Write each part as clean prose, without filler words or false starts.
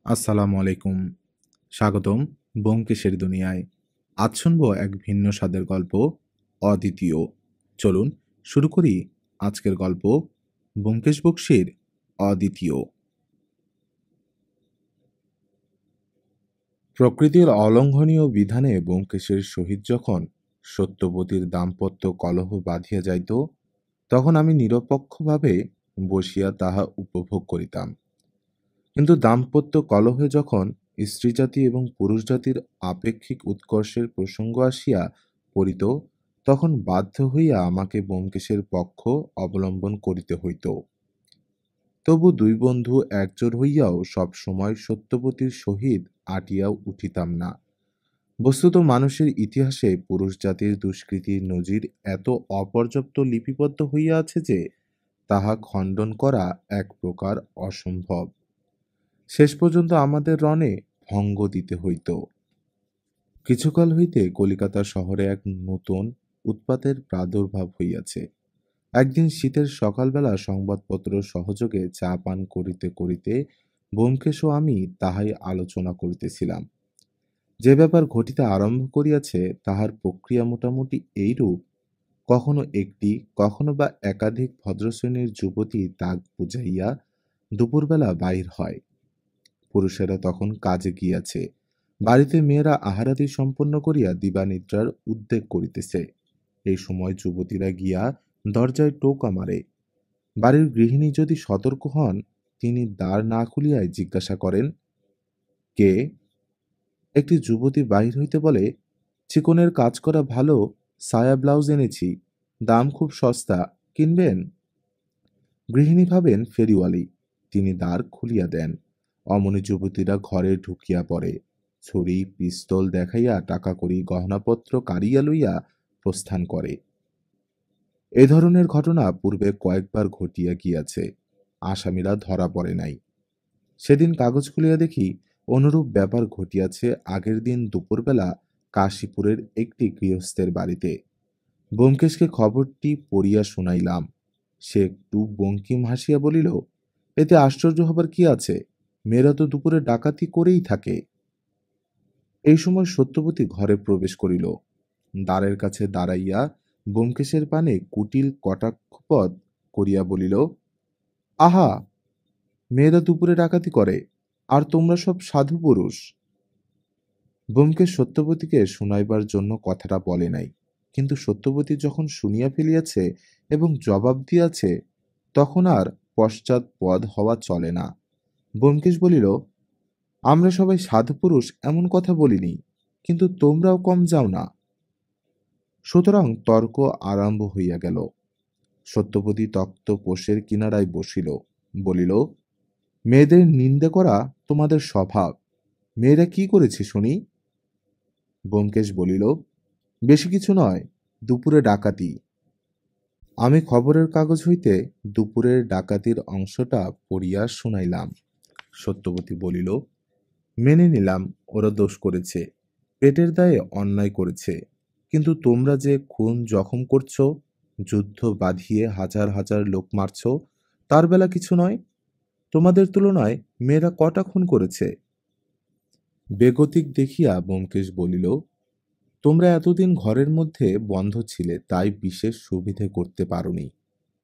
আসসালামু আলাইকুম। স্বাগতম ব্যোমকেশের দুনিয়ায়। আজ শুনব এক ভিন্ন স্বাদের গল্প, অদ্বিতীয়। চলুন শুরু করি আজকের গল্প, ব্যোমকেশ বক্সীর অদ্বিতীয়। প্রকৃতির অলঙ্ঘনীয় বিধানে ব্যোমকেশের সহিত যখন সত্যবতীর দাম্পত্য কলহ বাঁধিয়া যাইত, তখন আমি নিরপেক্ষভাবে বসিয়া তাহা উপভোগ করিতাম। কিন্তু দাম্পত্য কলহে যখন স্ত্রীজাতি এবং পুরুষজাতির আপেক্ষিক উৎকর্ষের প্রসঙ্গ আসিয়া পড়িত, তখন বাধ্য হইয়া আমাকে ব্যোমকেশের পক্ষ অবলম্বন করিতে হইত। তবু দুই বন্ধু একজোট হইয়াও সব সময় সত্যবতীর সহিত আটিয়া উঠিতাম না। বস্তুত মানুষের ইতিহাসে পুরুষ জাতির দুষ্কৃতির নজির এত অপর্যাপ্ত লিপিবদ্ধ হইয়া আছে যে তাহা খণ্ডন করা এক প্রকার অসম্ভব। শেষ পর্যন্ত আমাদের রণে ভঙ্গ দিতে হইত। কিছুকাল হইতে কলিকাতা শহরে এক নূতন উৎপাতের প্রাদুর্ভাব হইয়াছে। একদিন শীতের সকালবেলা সংবাদপত্র সহযোগে চা পান করিতে করিতে ব্যোমকেশ ও আমি তাহাই আলোচনা করিতেছিলাম। যে ব্যাপার ঘটিতে আরম্ভ করিয়াছে তাহার প্রক্রিয়া মোটামুটি এইরূপ। কখনো একটি, কখনো বা একাধিক ভদ্রশ্রেণীর যুবতী তাক বুঝাইয়া দুপুরবেলা বাহির হয়। পুরুষেরা তখন কাজে গিয়াছে, বাড়িতে মেয়েরা আহারাদি সম্পন্ন করিয়া দিবানিদ্রার উদ্যোগ করিতেছে। এই সময় যুবতীরা গিয়া দরজায় টোকা মারে। বাড়ির গৃহিণী যদি সতর্ক হন, তিনি দ্বার না খুলিয়াই জিজ্ঞাসা করেন, কে? একটি যুবতী বাহির হইতে বলে, চিকনের কাজ করা ভালো সায়া ব্লাউজ এনেছি, দাম খুব সস্তা, কিনবেন? গৃহিণী ভাবেন ফেরিওয়ালি, তিনি দ্বার খুলিয়া দেন। অমনি যুবতীরা ঘরে ঢুকিয়া পড়ে, ছুরি পিস্তল দেখাইয়া টাকা কড়ি গহনাপত্র কাড়িয়া লইয়া প্রস্থান করে। এ ধরনের ঘটনা পূর্বে কয়েকবার ঘটিয়া গিয়াছে, আসামিরা ধরা পড়ে নাই। সেদিন কাগজ খুলিয়া দেখি অনুরূপ ব্যাপার ঘটিয়াছে আগের দিন দুপুরবেলা কাশীপুরের একটি গৃহস্থের বাড়িতে। ব্যোমকেশকে খবরটি পড়িয়া শুনাইলাম। সে একটু বঙ্কিম হাসিয়া বলিল, এতে আশ্চর্য হবার কি আছে? মেয়েরা তো দুপুরে ডাকাতি করেই থাকে। এই সময় সত্যবতী ঘরে প্রবেশ করিল। দ্বারের কাছে দাঁড়াইয়া ব্যোমকেশের পানে কুটিল কটাক্ষপদ করিয়া বলিল, আহা, মেয়েরা দুপুরে ডাকাতি করে, আর তোমরা সব সাধু পুরুষ। ব্যোমকেশ সত্যবতীকে শুনাইবার জন্য কথাটা বলে নাই, কিন্তু সত্যবতী যখন শুনিয়া ফেলিয়াছে এবং জবাব দিয়াছে, তখন আর পশ্চাৎপদ হওয়া চলে না। ব্যোমকেশ বলিল, আমরা সবাই সাধু পুরুষ এমন কথা বলিনি, কিন্তু তোমরাও কম যাও না। সুতরাং তর্ক আরম্ভ হইয়া গেল। সত্যবতী তক্ত পোষের কিনারায় বসিল, বলিল, মেয়েদের নিন্দে করা তোমাদের স্বভাব। মেয়েরা কি করেছে শুনি? ব্যোমকেশ বলিল, বেশি কিছু নয়, দুপুরে ডাকাতি। আমি খবরের কাগজ হইতে দুপুরের ডাকাতির অংশটা পড়িয়া শুনাইলাম। সত্যবতী বলিল, মেনে নিলাম ওরা দোষ করেছে, পেটের দায়ে অন্যায় করেছে, কিন্তু তোমরা যে খুন জখম করছ, যুদ্ধ বাঁধিয়ে হাজার হাজার লোক মারছ, তার বেলা কিছু নয়। তোমাদের তুলনায় মেয়েরা কটা খুন করেছে? বেগতিক দেখিয়া ব্যোমকেশ বলিল, তোমরা এতদিন ঘরের মধ্যে বন্ধ ছিলে, তাই বিশেষ সুবিধে করতে পারোনি।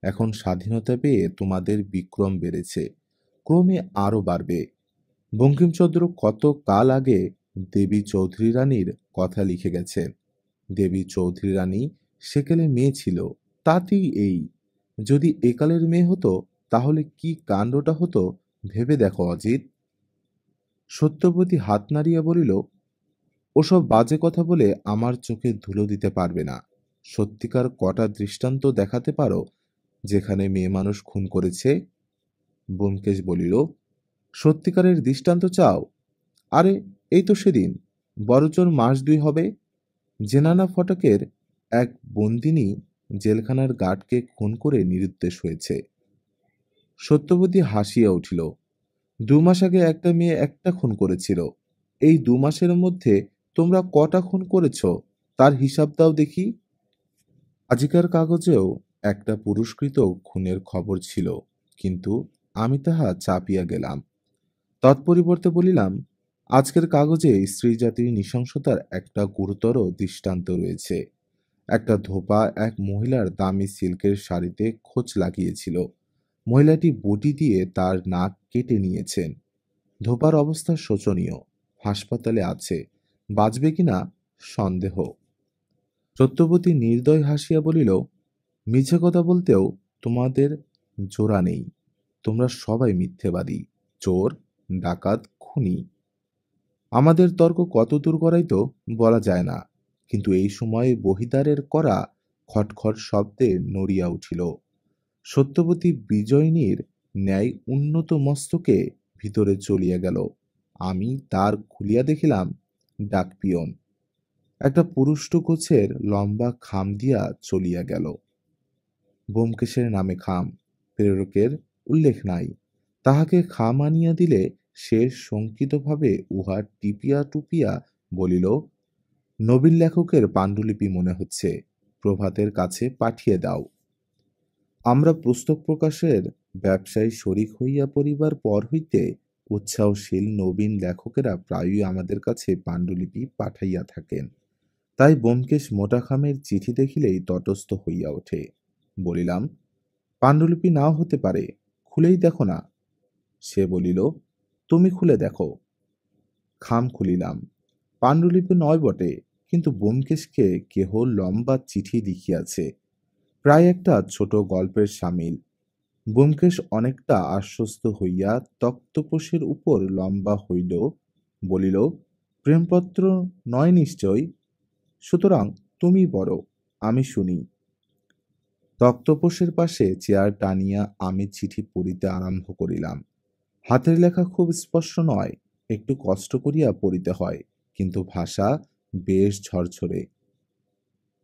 এখন স্বাধীনতা পেয়ে তোমাদের বিক্রম বেড়েছে, ক্রমে আরো বাড়বে। বঙ্কিমচন্দ্র কত কাল আগে দেবী চৌধুরী রানীর কথা লিখে গেছেন। দেবী চৌধুরী রানী সেকালে মেয়ে ছিল, তাতেই এই। যদি একালের মেয়ে হতো তাহলে কি কাণ্ডটা হতো ভেবে দেখো অজিত। সত্যবতী হাত নাড়িয়া বলিল, ওসব বাজে কথা বলে আমার চোখে ধুলো দিতে পারবে না। সত্যিকার কটা দৃষ্টান্ত দেখাতে পারো যেখানে মেয়ে মানুষ খুন করেছে? ব্যোমকেশ বলিল, সত্যিকারের দৃষ্টান্ত চাও? আরে, এই তো সেদিন, বড়জোর মাস 2 হবে, জেনানা ফটকের এক বন্দিনী জেলখানার গার্ডকে খুন করে নিরুদ্দেশ হয়েছে। সত্যবতী হাসিয়া উঠিল, 2 মাস আগে একটা মেয়ে একটা খুন করেছিল। এই 2 মাসের মধ্যে তোমরা কটা খুন করেছ তার হিসাব দাও দেখি। আজিকার কাগজেও একটা পুরস্কৃত খুনের খবর ছিল, কিন্তু আমি তাহা চাপিয়া গেলাম। তৎপরিবর্তে বলিলাম, আজকের কাগজে স্ত্রী জাতির নৃশংসতার একটা গুরুতর দৃষ্টান্ত রয়েছে। একটা ধোপা এক মহিলার দামি সিল্কের শাড়িতে খোঁচ লাগিয়েছিল। মহিলাটি বটি দিয়ে তার নাক কেটে নিয়েছেন। ধোপার অবস্থা শোচনীয়, হাসপাতালে আছে, বাঁচবে কিনা সন্দেহ। সত্যবতী নির্দয় হাসিয়া বলিল, মিছে কথা বলতেও তোমাদের জোড়া নেই। তোমরা সবাই মিথ্যেবাদী, চোর, ডাকাত, খুনি। আমাদের তর্ক কতদূর গড়াইত বলা যায় না, কিন্তু এই সময়ে বহিদারের করা খটখট শব্দে নড়িয়া উঠিল। সত্যবতী বিজয়িনীর ন্যায় উন্নত মস্তকে ভিতরে চলিয়া গেল। আমি দ্বার খুলিয়া দেখিলাম ডাকপিয়ন একটা পুরুষ্ট গোছের লম্বা খাম দিয়া চলিয়া গেল। ব্যোমকেশের নামে খাম, প্রেরকের উল্লেখ নাই। তাহাকে খাম আনিয়া দিলে সে শঙ্কিতভাবে উহা টিপিয়া টুপিয়া বলিল, নবীন লেখকের পাণ্ডুলিপি মনে হচ্ছে, প্রভাতের কাছে পাঠিয়ে দাও। আমরা পুস্তক প্রকাশের ব্যবসায় শরিক হইয়া পড়িবার পর হইতে উৎসাহশীল নবীন লেখকেরা প্রায়ই আমাদের কাছে পাণ্ডুলিপি পাঠাইয়া থাকেন। তাই ব্যোমকেশ মোটা খামের চিঠি দেখিলেই তটস্থ হইয়া ওঠে। বলিলাম, পাণ্ডুলিপি নাও হতে পারে, খুলেই দেখো না। সে বলিল, তুমি খুলে দেখো। খাম খুলিলাম। পাণ্ডুলিপি নয় বটে, কিন্তু ব্যোমকেশকে কেহ লম্বা চিঠি লিখিয়াছে, প্রায় একটা ছোট গল্পের সামিল। ব্যোমকেশ অনেকটা আশ্বস্ত হইয়া তক্তপোশের উপর লম্বা হইল, বলিল, প্রেমপত্র নয় নিশ্চয়, সুতরাং তুমি পড়ো, আমি শুনি। তক্তপোশের পাশে চেয়ার টানিয়া আমি চিঠি পড়িতে আরম্ভ করিলাম। হাতের লেখা খুব স্পষ্ট নয়, একটু কষ্ট করিয়া পড়িতে হয়, কিন্তু ভাষা বেশ ঝরঝরে।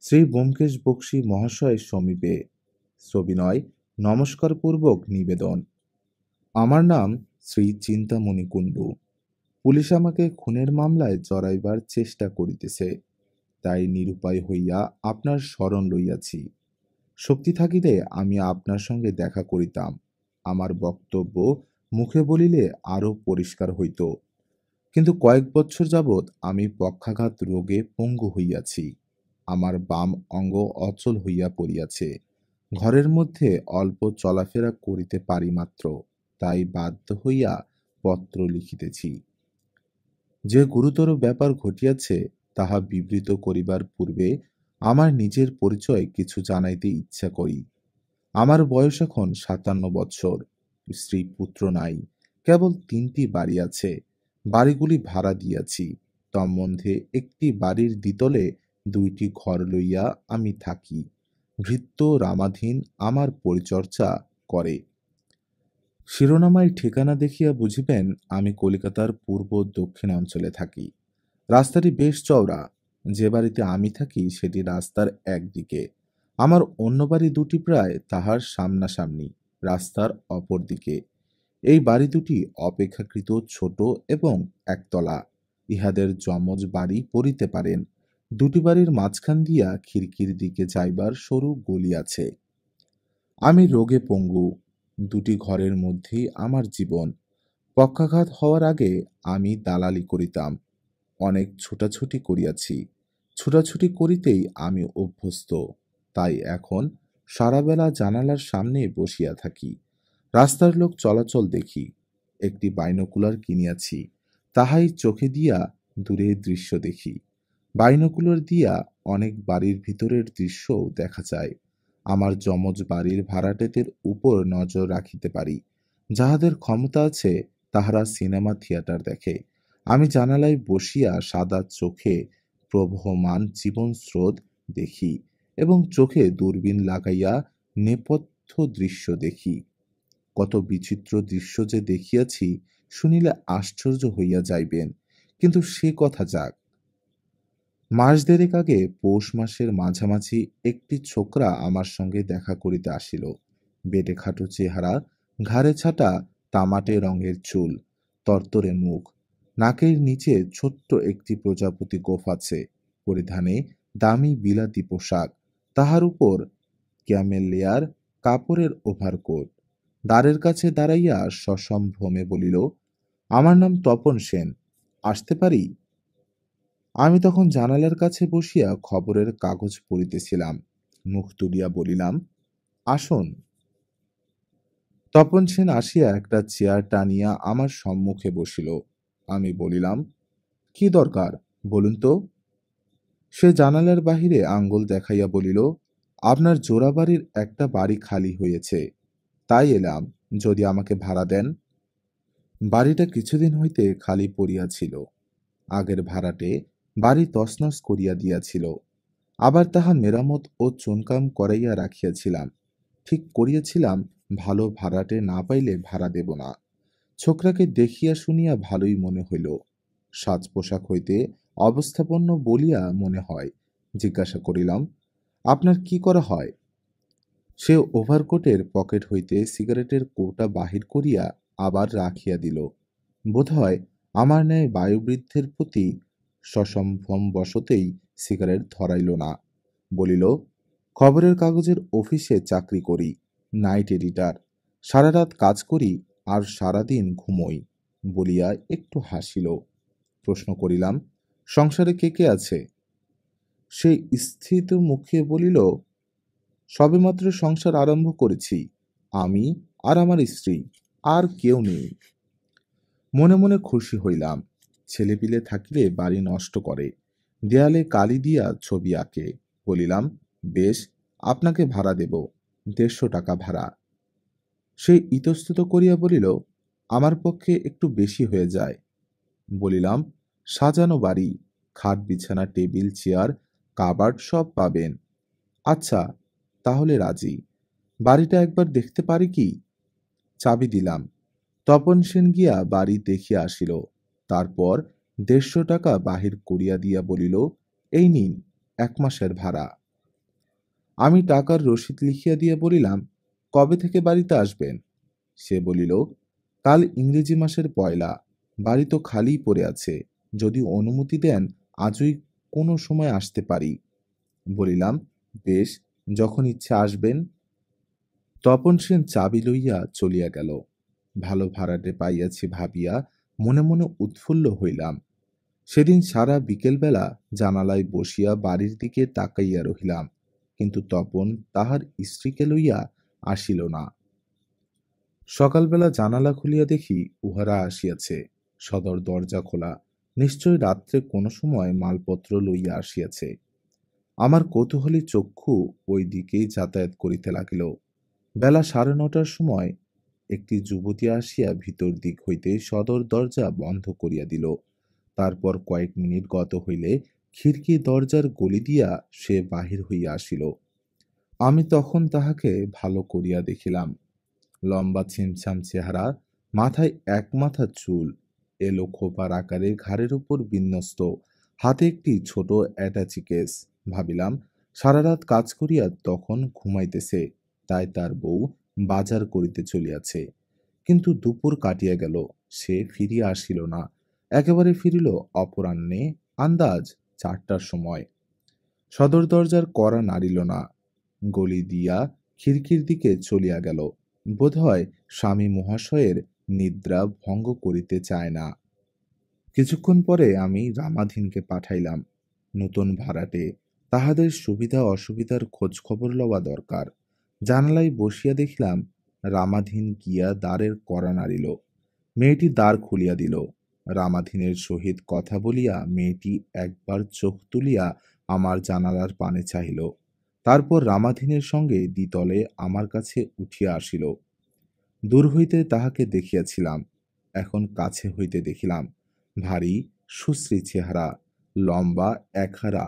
শ্রী ব্যোমকেশ বক্সী মহাশয়ের সমীপে সবিনয় নমস্কারপূর্বক নিবেদন। আমার নাম শ্রী চিন্তামণি কুণ্ডু। পুলিশ আমাকে খুনের মামলায় জড়াইবার চেষ্টা করিতেছে, তাই নিরুপায় হইয়া আপনার শরণ লইয়াছি। শক্তি থাকিলে আমি আপনার সঙ্গে দেখা করিতাম। আমার বক্তব্য মুখে বলিলে আরো পরিষ্কার হইত, কিন্তু কয়েক বৎসর যাবৎ আমি পক্ষাঘাত রোগে পঙ্গু হইয়াছি। আমার বাম অঙ্গ অচল হইয়া পড়িয়াছে। ঘরের মধ্যে অল্প চলাফেরা করিতে পারি মাত্র, তাই বাধ্য হইয়া পত্র লিখিতেছি। যে গুরুতর ব্যাপার ঘটিয়াছে তাহা বিবৃত করিবার পূর্বে আমার নিজের পরিচয় কিছু জানাইতে ইচ্ছা করি। আমার বয়স এখন ৫৭ বৎসর। স্ত্রী পুত্র নাই, কেবল ৩টি বাড়ি আছে। বাড়িগুলি ভাড়া দিয়াছি। তন্মধ্যে একটি বাড়ির দ্বিতলে ২টি ঘর লইয়া আমি থাকি। ভৃত্য রামাধীন আমার পরিচর্যা করে। শিরোনামায় ঠিকানা দেখিয়া বুঝিবেন আমি কলিকাতার পূর্ব দক্ষিণ অঞ্চলে থাকি। রাস্তাটি বেশ চওড়া। যে বাড়িতে আমি থাকি সেটি রাস্তার একদিকে। আমার অন্য বাড়ি দুটি প্রায় তাহার সামনাসামনি, রাস্তার অপর দিকে। এই বাড়ি দুটি অপেক্ষাকৃত ছোট এবং একতলা। ইহাদের যমজ বাড়ি পড়িতে পারেন। দুটি বাড়ির মাঝখান দিয়া খিড়কির দিকে যাইবার সরু গলি আছে। আমি রোগে পঙ্গু। দুটি ঘরের মধ্যেই আমার জীবন। পক্ষাঘাত হওয়ার আগে আমি দালালি করিতাম। অনেক ছুটাছুটি করিয়াছি। ছুটাছুটি করিতেই আমি অভ্যস্ত। তাই এখন সারাবেলা জানালার সামনে বসিয়া থাকি। রাস্তার লোক চলাচল দেখি। একটি বাইনোকুলার কিনিয়াছি, তাহাই চোখে দিয়া দূরের দৃশ্য দেখি। বাইনোকুলার দিয়া অনেক বাড়ির ভিতরের দৃশ্যও দেখা যায়। আমার যমজ বাড়ির ভাড়াটেদের উপর নজর রাখিতে পারি। যাহাদের ক্ষমতা আছে তাহারা সিনেমা থিয়েটার দেখে। আমি জানালায় বসিয়া সাদা চোখে প্রবহমান জীবন স্রোত দেখি এবং চোখে দূরবীন লাগাইয়া নেপথ্য দৃশ্য দেখি। কত বিচিত্র দৃশ্য যে দেখিয়াছি, শুনিলে আশ্চর্য হইয়া যাইবেন, কিন্তু সে কথা যাক। মাস দেড়েক আগে পৌষ মাসের মাঝামাঝি একটি ছোকরা আমার সঙ্গে দেখা করিতে আসিল। বেঁটে খাটো চেহারা, ঘাড়ে ছাটা তামাটে রঙের চুল, তরতরে মুখ, নাকের নিচে ছোট্ট একটি প্রজাপতি গোঁফ আছে, পরিধানে দামি বিলাতি পোশাক, তাহার উপর ক্যামেলিয়ার কাপড়ের ওভারকোট। দ্বারের কাছে দাঁড়াইয়া সসম্ভ্রমে বলিল, আমার নাম তপন সেন। আসতে পারি? আমি তখন জানালার কাছে বসিয়া খবরের কাগজ পড়িতেছিলাম। মুখ তুলিয়া বলিলাম, আসুন। তপন সেন আসিয়া একটা চেয়ার টানিয়া আমার সম্মুখে বসিল। আমি বলিলাম, কি দরকার বলুন তো? সে জানালার বাহিরে আঙ্গুল দেখাইয়া বলিল, আপনার জোড়াবাড়ির একটা বাড়ি খালি হয়েছে, তাই এলাম, যদি আমাকে ভাড়া দেন। বাড়িটা কিছুদিন হইতে খালি পড়িয়াছিল। আগের ভাড়াটে বাড়ি তছনছ করিয়া দিয়াছিল। আবার তাহা মেরামত ও চুনকাম করাইয়া রাখিয়াছিলাম। ঠিক করিয়াছিলাম, ভালো ভাড়াটে না পাইলে ভাড়া দেব না। ছোকরাকে দেখিয়া শুনিয়া ভালোই মনে হইল। সাজ পোশাক হইতে অবস্থাপন্ন বলিয়া মনে হয়। জিজ্ঞাসা করিলাম, আপনার কি করা হয়? সে ওভারকোটের পকেট হইতে সিগারেটের কৌটা বাহির করিয়া আবার রাখিয়া দিল। বোধহয় আমার ন্যায় বায়ুবৃদ্ধের প্রতি সসম্ভ্রমবশতেই সিগারেট ধরাইল না। বলিল, খবরের কাগজের অফিসে চাকরি করি, নাইট এডিটার। সারা রাত কাজ করি আর সারাদিন ঘুমোই, বলিয়া একটু হাসিল। প্রশ্ন করিলাম, সংসারে কে কে আছে? সে স্থিত মুখে বলিল, সবেমাত্র সংসার আরম্ভ করেছি, আমি আর আমার স্ত্রী, আর কেউ নেই। মনে মনে খুশি হইলাম। ছেলেপিলে থাকিলে বাড়ি নষ্ট করে, দেয়ালে কালি দিয়া ছবি আঁকে। বলিলাম, বেশ, আপনাকে ভাড়া দেব, 150 টাকা ভাড়া। সে ইতস্তত করিয়া বলিল, আমার পক্ষে একটু বেশি হয়ে যায়। বলিলাম, সাজানো বাড়ি, খাট বিছানা টেবিল চেয়ার কাবার্ড সব পাবেন। আচ্ছা, তাহলে রাজি। বাড়িটা একবার দেখতে পারি কি? চাবি দিলাম। তপন সেন গিয়া বাড়ি দেখিয়া আসিল। তারপর 150 টাকা বাহির করিয়া দিয়া বলিল, এই নিন, 1 মাসের ভাড়া। আমি টাকার রসিদ লিখিয়া দিয়া বলিলাম, কবে থেকে বাড়িতে আসবেন? সে বলিল, কাল ইংরেজি মাসের 1লা। বাড়ি তো খালিই পড়ে আছে, যদি অনুমতি দেন আজই কোনো সময় আসতে পারি। বলিলাম, বেশ, যখন ইচ্ছা আসবেন। তপন সেন চাবি লইয়া চলিয়া গেল। ভালো ভাড়াটে পাইয়াছি ভাবিয়া মনে মনে উৎফুল্ল হইলাম। সেদিন সারা বিকেলবেলা জানালায় বসিয়া বাড়ির দিকে তাকাইয়া রহিলাম, কিন্তু তপন তাহার স্ত্রীকে লইয়া আসিল না। সকালবেলা জানালা খুলিয়া দেখি উহারা আসিয়াছে। সদর দরজা খোলা, নিশ্চয় রাত্রে কোনো সময় মালপত্র লইয়া আসিয়াছে। আমার কৌতূহলী চক্ষু ওই দিকেই যাতায়াত করিতে লাগিল। বেলা 9:30টার সময় একটি যুবতী আসিয়া ভিতর দিক হইতে সদর দরজা বন্ধ করিয়া দিল। তারপর কয়েক মিনিট গত হইলে খিড়কি দরজার গলি দিয়া সে বাহির হইয়া আসিল। আমি তখন তাহাকে ভালো করিয়া দেখিলাম। লম্বা ছিমছাম চেহারা, মাথায় এক মাথা চুল, এলো খোপার আকারে ঘাড়ের উপর বিন্যস্ত, হাতে একটি ছোট অ্যাটাচি কেস। ভাবিলাম, সারা রাত কাজ করিয়া তখন ঘুমাইতেছে, তাই তার বউ বাজার করিতে চলিয়াছে। কিন্তু দুপুর কাটিয়া গেল, সে ফিরিয়া আসিল না। একেবারে ফিরিল অপরাহ্নে, আন্দাজ 4টার সময়। সদর দরজার কড়া নাড়িল না, গলি দিয়া খিড়কির দিকে চলিয়া গেল। বোধহয় স্বামী মহাশয়ের নিদ্রা ভঙ্গ করিতে চায় না। কিছুক্ষণ পরে আমি রামাধীনকে পাঠাইলাম। নতুন ভাড়াটে, তাহাদের সুবিধা অসুবিধার খোঁজ খবর লওয়া দরকার। জানালায় বসিয়া দেখিলাম, রামাধীন গিয়া দ্বারের কড়া নাড়িল। মেয়েটি দ্বার খুলিয়া দিল। রামাধীনের সহিত কথা বলিয়া মেয়েটি একবার চোখ তুলিয়া আমার জানালার পানে চাহিল। তারপর রামাধীনের সঙ্গে দ্বিতলে আমার কাছে উঠিয়া আসিল। দূর হইতে তাহাকে দেখিয়াছিলাম, এখন কাছে হইতে দেখিলাম। ভারী সুশ্রী চেহারা, লম্বা একহারা,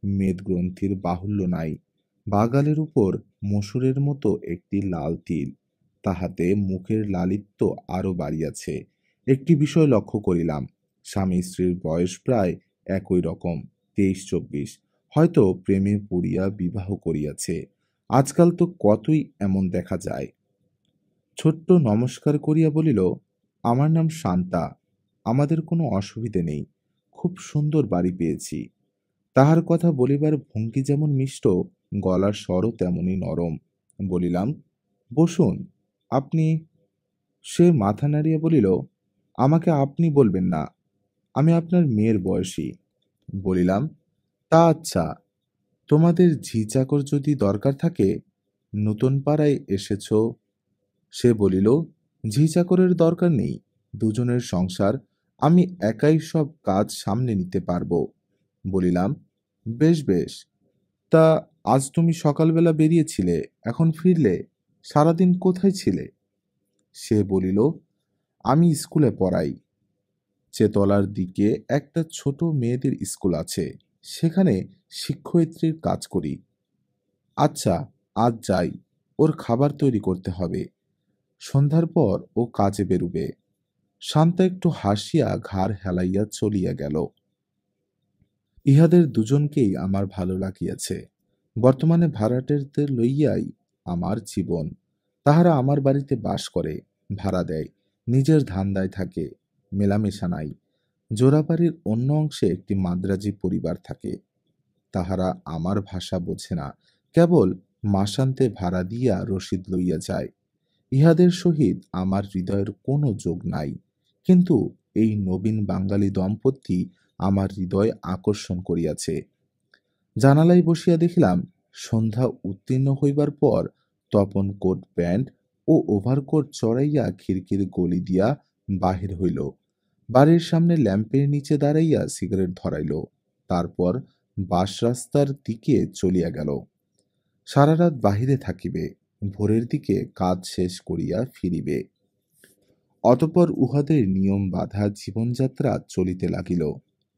মেদগ্রন্থির বাহুল্য নাই। বাগালের উপর মসুরের মতো একটি লাল তিল। তাহাতে মুখের লালিত্য আরো বাড়িয়াছে। একটি বিষয় লক্ষ্য করিলাম, স্বামী স্ত্রীর বয়স প্রায় একই রকম, 23-24। হয়তো প্রেমে পড়িয়া বিবাহ করিয়াছে। আজকাল তো কতই এমন দেখা যায়। ছোট্ট নমস্কার করিয়া বলিল, আমার নাম শান্তা, আমাদের কোনো অসুবিধে নেই, খুব সুন্দর বাড়ি পেয়েছি। তাহার কথা বলিবার ভঙ্গি যেমন মিষ্ট, গলার স্বরও তেমনি নরম। বলিলাম, বসুন। আপনি? সে মাথা নাড়িয়া বলিল, আমাকে আপনি বলবেন না, আমি আপনার মেয়ের বয়সী। বলিলাম, তা আচ্ছা, তোমাদের ঝি চাকর যদি দরকার থাকে, নতুন পাড়ায় এসেছ। সে বলিল, ঝি চাকরের দরকার নেই, দুজনের সংসার, আমি একাই সব কাজ সামলে নিতে পারবো। বলিলাম, বেশ বেশ, তা আজ তুমি সকালবেলা বেরিয়েছিলে, এখন ফিরলে, সারাদিন কোথায় ছিলে? সে বলিল, আমি স্কুলে পড়াই। চেতলার দিকে একটা ছোট মেয়েদের স্কুল আছে, সেখানে শিক্ষয়িত্রীর কাজ করি। আচ্ছা, আজ যাই, ওর খাবার তৈরি করতে হবে, সন্ধ্যার পর ও কাজে বেরুবে। শান্তা একটু হাসিয়া ঘাড় হেলাইয়া চলিয়া গেল। ইহাদের দুজনকেই আমার ভালো লাগিয়াছে। বর্তমানে ভাড়াটেদের লইয়াই আমার জীবন। তাহারা আমার বাড়িতে বাস করে, ভাড়া দেয়, নিজের ধান্দায় থাকে, মেলামেশা নাই। জোড়াবাড়ির অন্য অংশে একটি মাদ্রাজি পরিবার থাকে। তাহারা আমার ভাষা বোঝে না, কেবল মাসান্তে ভাড়া দিয়া রসিদ লইয়া যায়। ইহাদের সহিত আমার হৃদয়ের কোনো যোগ নাই, কিন্তু এই নবীন বাঙালি দম্পতি আমার হৃদয় আকর্ষণ করিয়াছে। জানালায় বসিয়া দেখিলাম, সন্ধ্যা উত্তীর্ণ হইবার পর তপন কোট প্যান্ট ও ওভারকোট চড়াইয়া খিড়কির গলি দিয়া বাহির হইল। বাড়ির সামনে ল্যাম্পের নিচে দাঁড়াইয়া সিগারেট ধরাইল, তারপর বাস রাস্তার দিকে চলিয়া গেল। সারা রাত বাহিরে থাকিবে, ভোরের দিকে কাজ শেষ করিয়া ফিরিবে। অতঃপর উহাদের নিয়ম বাঁধা জীবনযাত্রা চলিতে লাগিল।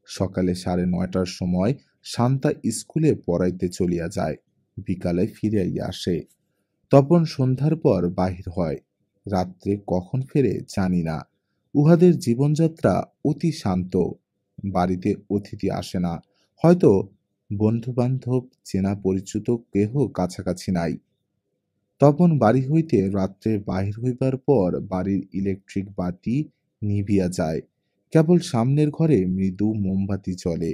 সকালে 9:30টার সময় শান্তা স্কুলে পড়াইতে চলিয়া যায়, বিকালে ফিরিয়া আসে। তপন সন্ধ্যার পর বাহির হয়, রাত্রে কখন ফেরে জানি না। উহাদের জীবনযাত্রা অতি শান্ত, বাড়িতে অতিথি আসে না, হয়তো বন্ধু-বান্ধব চেনা পরিচিত কেহ কাছাকাছি নাই। তপন বাড়ি হইতে রাত্রে বাহির হইবার পর বাড়ির ইলেকট্রিক বাতি নিভিয়া যায়, কেবল সামনের ঘরে মৃদু মোমবাতি জ্বলে,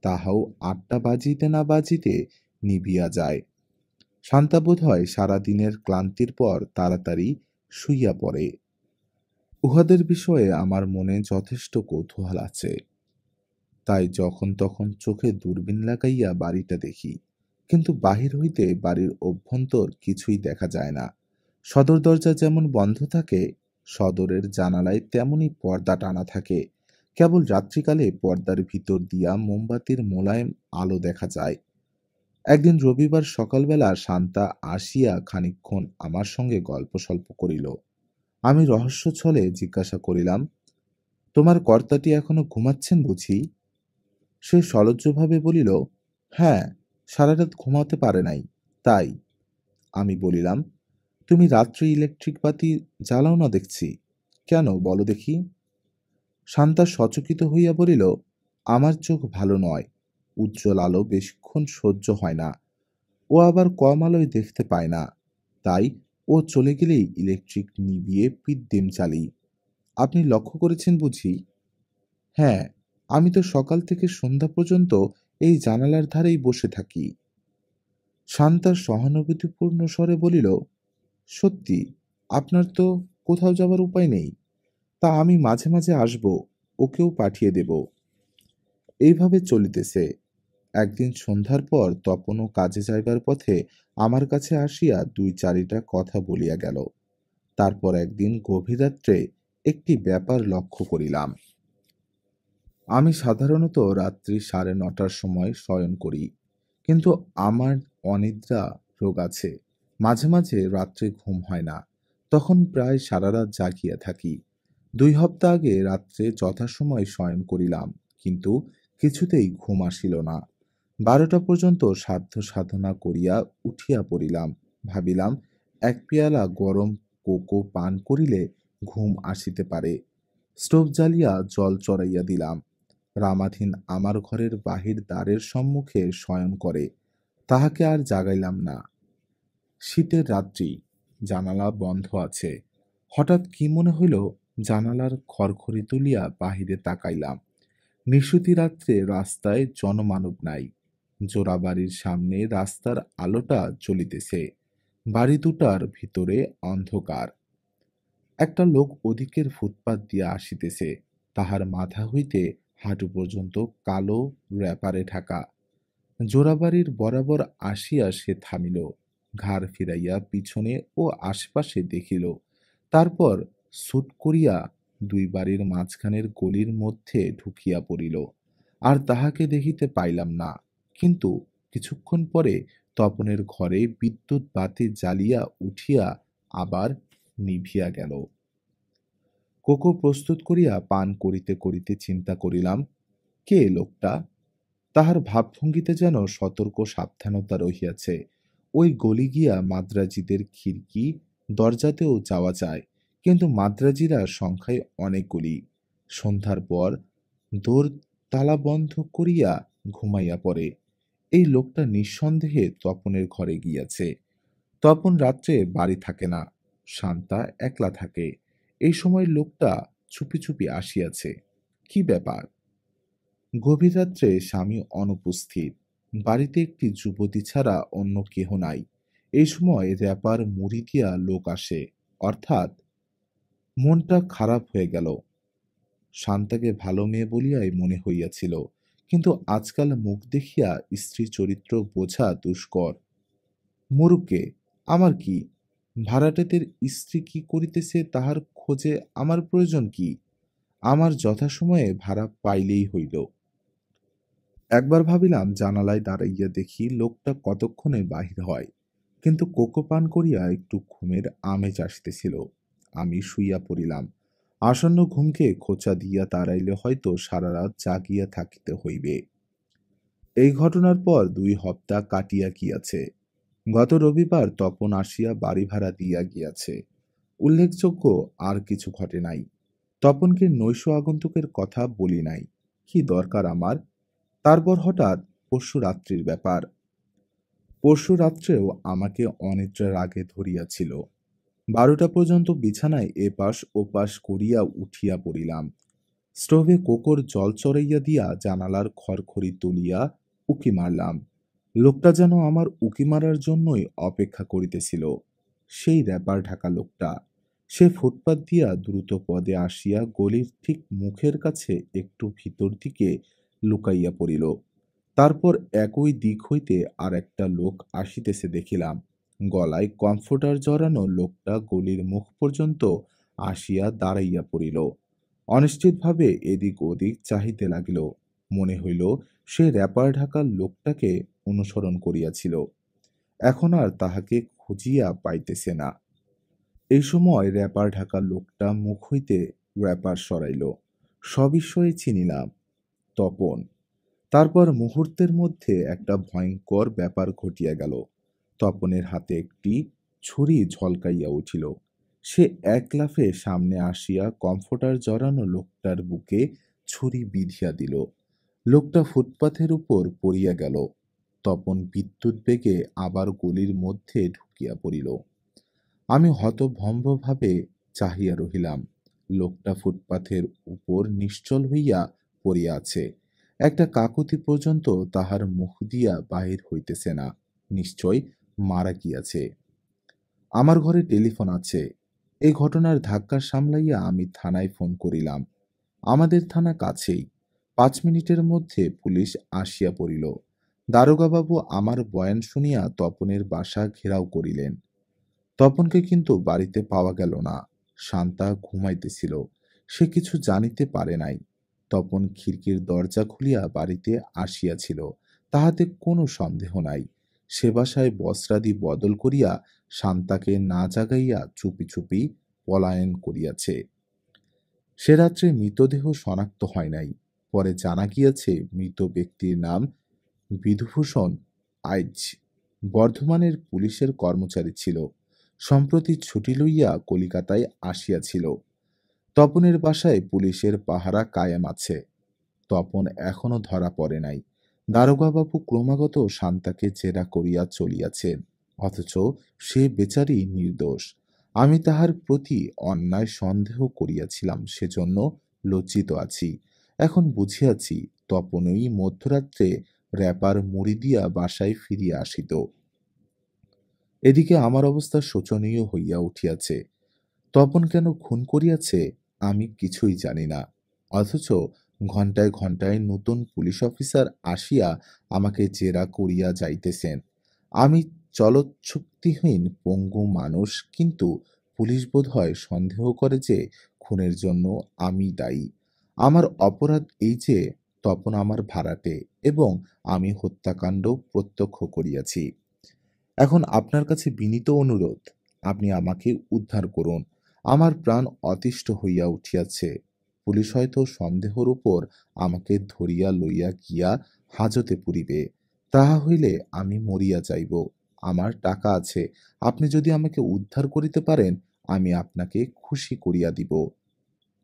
তাহাও 8টা বাজিতে না বাজিতে নিভিয়া যায়। শান্তা বোধ হয় সারাদিনের ক্লান্তির পর তাড়াতাড়ি শুইয়া পড়ে। উহাদের বিষয়ে আমার মনে যথেষ্ট কৌতূহল আছে, তাই যখন তখন চোখে দূরবীন লাগাইয়া বাড়িটা দেখি, কিন্তু বাহির হইতে বাড়ির অভ্যন্তর কিছুই দেখা যায় না। সদর দরজা যেমন বন্ধ থাকে, সদরের জানালায় তেমনি পর্দা টানা থাকে, কেবল রাত্রিকালে পর্দার ভিতর দিয়া মোমবাতির মোলায়েম আলো দেখা যায়। একদিন রবিবার সকালবেলা শান্তা আসিয়া খানিকক্ষণ আমার সঙ্গে গল্প সল্প করিল। আমি রহস্য ছলে জিজ্ঞাসা করিলাম, তোমার কর্তাটি এখনো ঘুমাচ্ছেন বুঝি? সে সলজ্জভাবে বলিল, হ্যাঁ, সারা রাত ঘুমাতে পারে নাই, তাই। আমি বলিলাম, তুমি রাত্রে ইলেকট্রিক বাতি জ্বালাও না দেখছি, কেন বলো দেখি? শান্তা সচকিত হইয়া বলিল, আমার চোখ ভালো নয়, উজ্জ্বল আলো বেশিক্ষণ সহ্য হয় না, ও আবার কম আলোয় দেখতে পায় না, তাই ও চলে গেলেই ইলেকট্রিক নিভিয়ে পিদ্দিম জ্বালি। আপনি লক্ষ্য করেছেন বুঝি? হ্যাঁ, আমি তো সকাল থেকে সন্ধ্যা পর্যন্ত এই জানালার ধারেই বসে থাকি। শান্তা সহানুভূতিপূর্ণ স্বরে বলিল, সত্যি, আপনার তো কোথাও যাবার উপায় নেই, তা আমি মাঝে মাঝে আসব, ওকেও পাঠিয়ে দেব। এইভাবে চলিতেছে। একদিন সন্ধ্যার পর তপনও কাজে যাইবার পথে আমার কাছে আসিয়া 2-4টা কথা বলিয়া গেল। তারপর একদিন গভীর রাত্রে একটি ব্যাপার লক্ষ্য করিলাম। আমি সাধারণত রাত্রি 9:30টার সময় শয়ন করি, কিন্তু আমার অনিদ্রা রোগ আছে। মাঝে মাঝে রাত্রে ঘুম হয় না, তখন প্রায় সারা রাত জাগিয়া থাকি। 2 সপ্তাহ আগে রাত্রে যথাসময় শয়ন করিলাম, কিন্তু কিছুতেই ঘুম আসিল না। 12টা পর্যন্ত সাধ্য সাধনা করিয়া উঠিয়া পড়িলাম। ভাবিলাম, এক পেয়ালা গরম কোকো পান করিলে ঘুম আসিতে পারে। স্টোভ জ্বালিয়া জল চড়াইয়া দিলাম। রামাধীন আমার ঘরের বাহির দ্বারের সম্মুখে শয়ন করে, তাহাকে আর জাগাইলাম না। শীতের রাত্রি, জানালা বন্ধ আছে। হঠাৎ কি মনে হইল, জানালার খড়খড়ি তুলিয়া বাহিরে তাকাইলাম। নিশুতি রাত্রে রাস্তায় জনমানব নাই। জোড়াবাড়ির সামনে রাস্তার আলোটা জ্বলিতেছে, বাড়ি দুটার ভিতরে অন্ধকার। একটা লোক ওদিকের ফুটপাত দিয়া আসিতেছে, তাহার মাথা হইতে হাঁটু পর্যন্ত কালো র্যাপারে ঢাকা। জোড়াবাড়ির বরাবর আসিয়া সে থামিল, ঘাড় ফিরাইয়া পিছনে ও আশপাশে দেখিল, তারপর ছুট করিয়া দুই বাড়ির মাঝখানের গলির মধ্যে ঢুকিয়া পড়িল। আর তাহাকে দেখিতে পাইলাম না, কিন্তু কিছুক্ষণ পরে তপনের ঘরে বিদ্যুৎ বাতি জ্বালিয়া উঠিয়া আবার নিভিয়া গেল। কোকো প্রস্তুত করিয়া পান করিতে করিতে চিন্তা করিলাম, কে এ লোকটা? তাহার ভাবভঙ্গিতে যেন সতর্ক সাবধানতা রহিয়াছে। ওই গলি গিয়া মাদ্রাজিদের খিড়কি দরজাতেও যাওয়া যায়, কিন্তু মাদ্রাজিরা সংখ্যায় অনেকগুলি। সন্ধ্যার পর দোর তালা বন্ধ করিয়া ঘুমাইয়া পড়ে। এই লোকটা নিঃসন্দেহে তপনের ঘরে গিয়াছে। তপন রাত্রে বাড়ি থাকে না, শান্তা একলা থাকে। এই সময় লোকটা চুপি চুপি আসিয়াছে। কি ব্যাপার? গভীর রাত্রে স্বামী অনুপস্থিত, বাড়িতে একটি যুবতী ছাড়া অন্য কেহ নাই। এই সময় র্যাপার মুড়ি দিয়া লোক আসে, অর্থাৎ মনটা খারাপ হয়ে গেল। শান্তাকে ভালো মেয়ে বলিয়াই মনে হইয়াছিল, কিন্তু আজকাল মুখ দেখিয়া স্ত্রী চরিত্র বোঝা দুষ্কর। মরুকে, আমার কি? ভাড়াটেদের স্ত্রী কি করিতেছে তাহার খোঁজে আমার প্রয়োজন কি? আমার যথাসময়ে ভাড়া পাইলেই হইল। একবার ভাবিলাম জানালায় দাঁড়াইয়া দেখি লোকটা কতক্ষণে বাহির হয়, কিন্তু কোকো পান করিয়া একটু ঘুমের আমেজ আসিতেছিল। আমি শুইয়া পড়িলাম। আসন্ন ঘুমকে খোঁচা দিয়া তাড়াইলে হয়তো সারা রাত জাগিয়া থাকিতে হইবে। এই ঘটনার পর 2 সপ্তাহ কাটিয়া গিয়াছে। গত রবিবার তপন আসিয়া বাড়ি ভাড়া দিয়া গিয়াছে। উল্লেখযোগ্য আর কিছু ঘটে নাই। তপনকে নৈশ আগন্তুকের কথা বলি নাই, কি দরকার আমার। তারপর হঠাৎ পরশু রাত্রির ব্যাপার। পরশু রাত্রেও আমাকে অনিদ্রার আগে ধরিয়াছিল। 12টা পর্যন্ত বিছানায় এপাশ ওপাশ করিয়া উঠিয়া পড়িলাম। স্টোভে কোকর জল চড়াইয়া দিয়া জানালার খড়খড়ি তুলিয়া উকি মারলাম। লোকটা যেন আমার উকি মারার জন্যই অপেক্ষা করিতেছিল। সেই র্যাপার ঢাকা লোকটা। সে ফুটপাত দিয়া দ্রুত পদে আসিয়া গলির ঠিক মুখের কাছে একটু ভিতর দিকে লুকাইয়া পড়িল। তারপর একই দিক হইতে আর একটা লোক আসিতেছে দেখিলাম। গলায় কমফোর্টার জড়ানো লোকটা গলির মুখ পর্যন্ত আসিয়া দাঁড়াইয়া পড়িল। অনিশ্চিতভাবে এদিক ওদিক চাহিতে লাগিল। মনে হইল সে র্যাপার ঢাকার লোকটাকে অনুসরণ করিয়াছিল, এখন আর তাহাকে খুঁজিয়া পাইতেছে না। এই সময় র্যাপার ঢাকা লোকটা মুখ হইতে র্যাপার সরাইল। সবিস্ময়ে চিনিলাম, তপন। তারপর মুহূর্তের মধ্যে একটা ভয়ঙ্কর ব্যাপার ঘটিয়া গেল। তপনের হাতে একটি ছুরি ঝলকাইয়া উঠিল। সে এক লাফে সামনে আসিয়া কমফোর্টার জড়ানো লোকটার বুকে ছুরি বিঁধিয়া দিল। লোকটা ফুটপাথের উপর পড়িয়া গেল। তপন বিদ্যুৎ বেগে আবার গলির মধ্যে ঢুকিয়া পড়িল। আমি হতভম্বভাবে চাহিয়া রহিলাম। লোকটা ফুটপাথের উপর নিশ্চল হইয়া পড়িয়া আছে। একটা কাকুতি পর্যন্ত তাহার মুখ দিয়া বাহির হইতেছে না। নিশ্চয় মারা গিয়াছে। আমার ঘরে টেলিফোন আছে। এই ঘটনার ধাক্কা সামলাইয়া আমি থানায় ফোন করিলাম। আমাদের থানা কাছেই। 5 মিনিটের মধ্যে পুলিশ আসিয়া পড়িল। দারোগাবাবু আমার বয়ান শুনিয়া তপনের বাসা ঘেরাও করিলেন। তপনকে কিন্তু বাড়িতে পাওয়া গেল না। শান্তা ঘুমাইতেছিল, সে কিছু জানিতে পারে নাই। তপন খিড়কির দরজা খুলিয়া বাড়িতে আসিয়াছিল, তাহাতে কোনো সন্দেহ নাই। সে বাসায় বস্ত্রাদি বদল করিয়া শান্তাকে না জাগাইয়া চুপি চুপি পলায়ন করিয়াছে। সে রাত্রে মৃতদেহ শনাক্ত হয় নাই। পরে জানা গিয়াছে মৃত ব্যক্তির নাম বিধুভূষণ আইচ, বর্ধমানের পুলিশের কর্মচারী ছিল। সম্প্রতি ছুটি লইয়া কলিকাতায় আসিয়াছিল। তপনের বাসায় পুলিশের পাহারা কায়েম আছে। তপন এখনো ধরা পড়ে নাই। দারোগাবাবু ক্রমাগত শান্তাকে জেরা করিয়া চলিয়াছেন, অথচ সে বেচারি নির্দোষ। আমি তাহার প্রতি অন্যায় সন্দেহ করিয়াছিলাম, সেজন্য লজ্জিত আছি। এখন বুঝিয়াছি তপনই মধ্যরাত্রে র্যাপার মুড়ি দিয়া বাসায় ফিরিয়া আসিত। এদিকে আমার অবস্থা শোচনীয় হইয়া উঠিয়াছে। তপন কেন খুন করিয়াছে আমি কিছুই জানি না, অথচ ঘন্টায় ঘন্টায় নতুন পুলিশ অফিসার আসিয়া আমাকে জেরা করিয়া যাইতেছেন। আমি চলৎশক্তিহীন পঙ্গু মানুষ, কিন্তু পুলিশ বোধহয় সন্দেহ করে যে খুনের জন্য আমি দায়ী। আমার অপরাধ এই যে তপন আমার ভাড়াটে এবং আমি হত্যাকাণ্ড প্রত্যক্ষ করিয়াছি। এখন আপনার কাছে বিনীত অনুরোধ, আপনি আমাকে উদ্ধার করুন। আমার প্রাণ অতিষ্ঠ হইয়া উঠিয়াছে। পুলিশ হয়তো সন্দেহর উপর আমাকে ধরিয়া লইয়া গিয়া হাজতে পুরিবে। তাহা হইলে আমি মরিয়া যাইব। আমার টাকা আছে, আপনি যদি আমাকে উদ্ধার করিতে পারেন, আমি আপনাকে খুশি করিয়া দিব।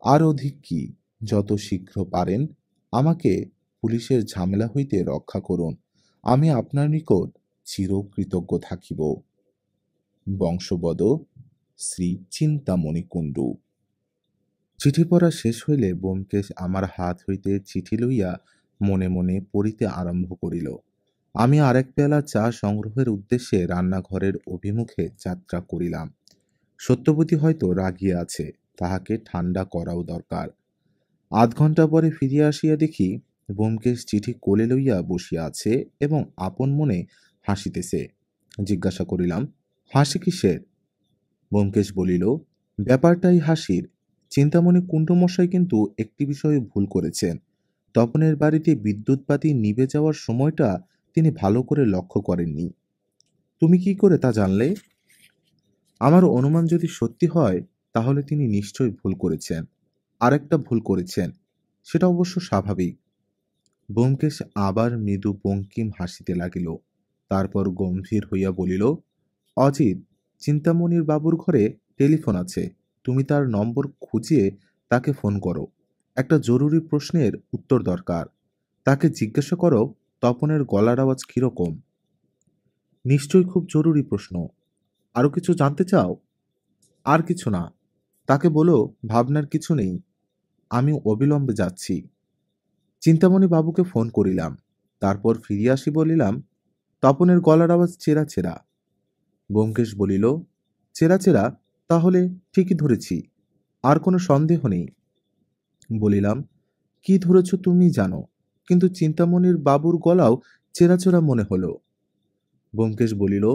আর অধিক কি, যত শীঘ্র পারেন আমাকে পুলিশের ঝামেলা হইতে রক্ষা করুন। আমি আপনার নিকট চিরকৃতজ্ঞ থাকিব। বংশবদ শ্রী চিন্তামণি কুণ্ডু। চিঠি পড়া শেষ হইলে ব্যোমকেশ আমার হাত হইতে চিঠি লইয়া মনে মনে পড়িতে আরম্ভ করিল। আমি আরেক পেলা চা সংগ্রহের উদ্দেশ্যে রান্নাঘরের অভিমুখে যাত্রা করিলাম। সত্যবতী হয়তো রাগিয়া আছে, তাহাকে ঠান্ডা করাও দরকার। আধ ঘন্টা পরে ফিরিয়া আসিয়া দেখি ব্যোমকেশ চিঠি কোলে লইয়া বসিয়া আছে এবং আপন মনে হাসিতেছে। জিজ্ঞাসা করিলাম, হাসি কিসের? ব্যোমকেশ বলিল, ব্যাপারটাই হাসির। চিন্তামণি কুণ্ডুমশাই কিন্তু একটি বিষয়ে ভুল করেছেন। তপনের বাড়িতে বিদ্যুৎবাতি নিভে যাওয়ার সময়টা তিনি ভালো করে লক্ষ্য করেননি। তুমি কি করে তা জানলে? আমার অনুমান যদি সত্যি হয়, তাহলে তিনি নিশ্চয়ই ভুল করেছেন। আরেকটা ভুল করেছেন, সেটা অবশ্য স্বাভাবিক। ব্যোমকেশ আবার মৃদু বঙ্কিম হাসিতে লাগিল। তারপর গম্ভীর হইয়া বলিল, অজিত, চিন্তামণির বাবুর ঘরে টেলিফোন আছে। তুমি তার নম্বর খুঁজিয়ে তাকে ফোন করো। একটা জরুরি প্রশ্নের উত্তর দরকার। তাকে জিজ্ঞাসা করো তপনের গলার আওয়াজ কিরকম। নিশ্চয়ই খুব জরুরি প্রশ্ন। আরো কিছু জানতে চাও? আর কিছু না। তাকে বলো ভাবনার কিছু নেই, আমি অবিলম্বে যাচ্ছি। চিন্তামণি বাবুকে ফোন করিলাম। তারপর ফিরিয়া আসি বলিলাম, তপনের গলার আওয়াজ চেরা চেরা। ব্যোমকেশ বলিল, চেরা চেরা? তাহলে ঠিকই ধরেছি, আর কোনো সন্দেহ নেই। বলিলাম, কি ধরেছ তুমি জানো, কিন্তু চিন্তামণির বাবুর গলাও চেরা চেরা মনে হলো। ব্যোমকেশ বলিল,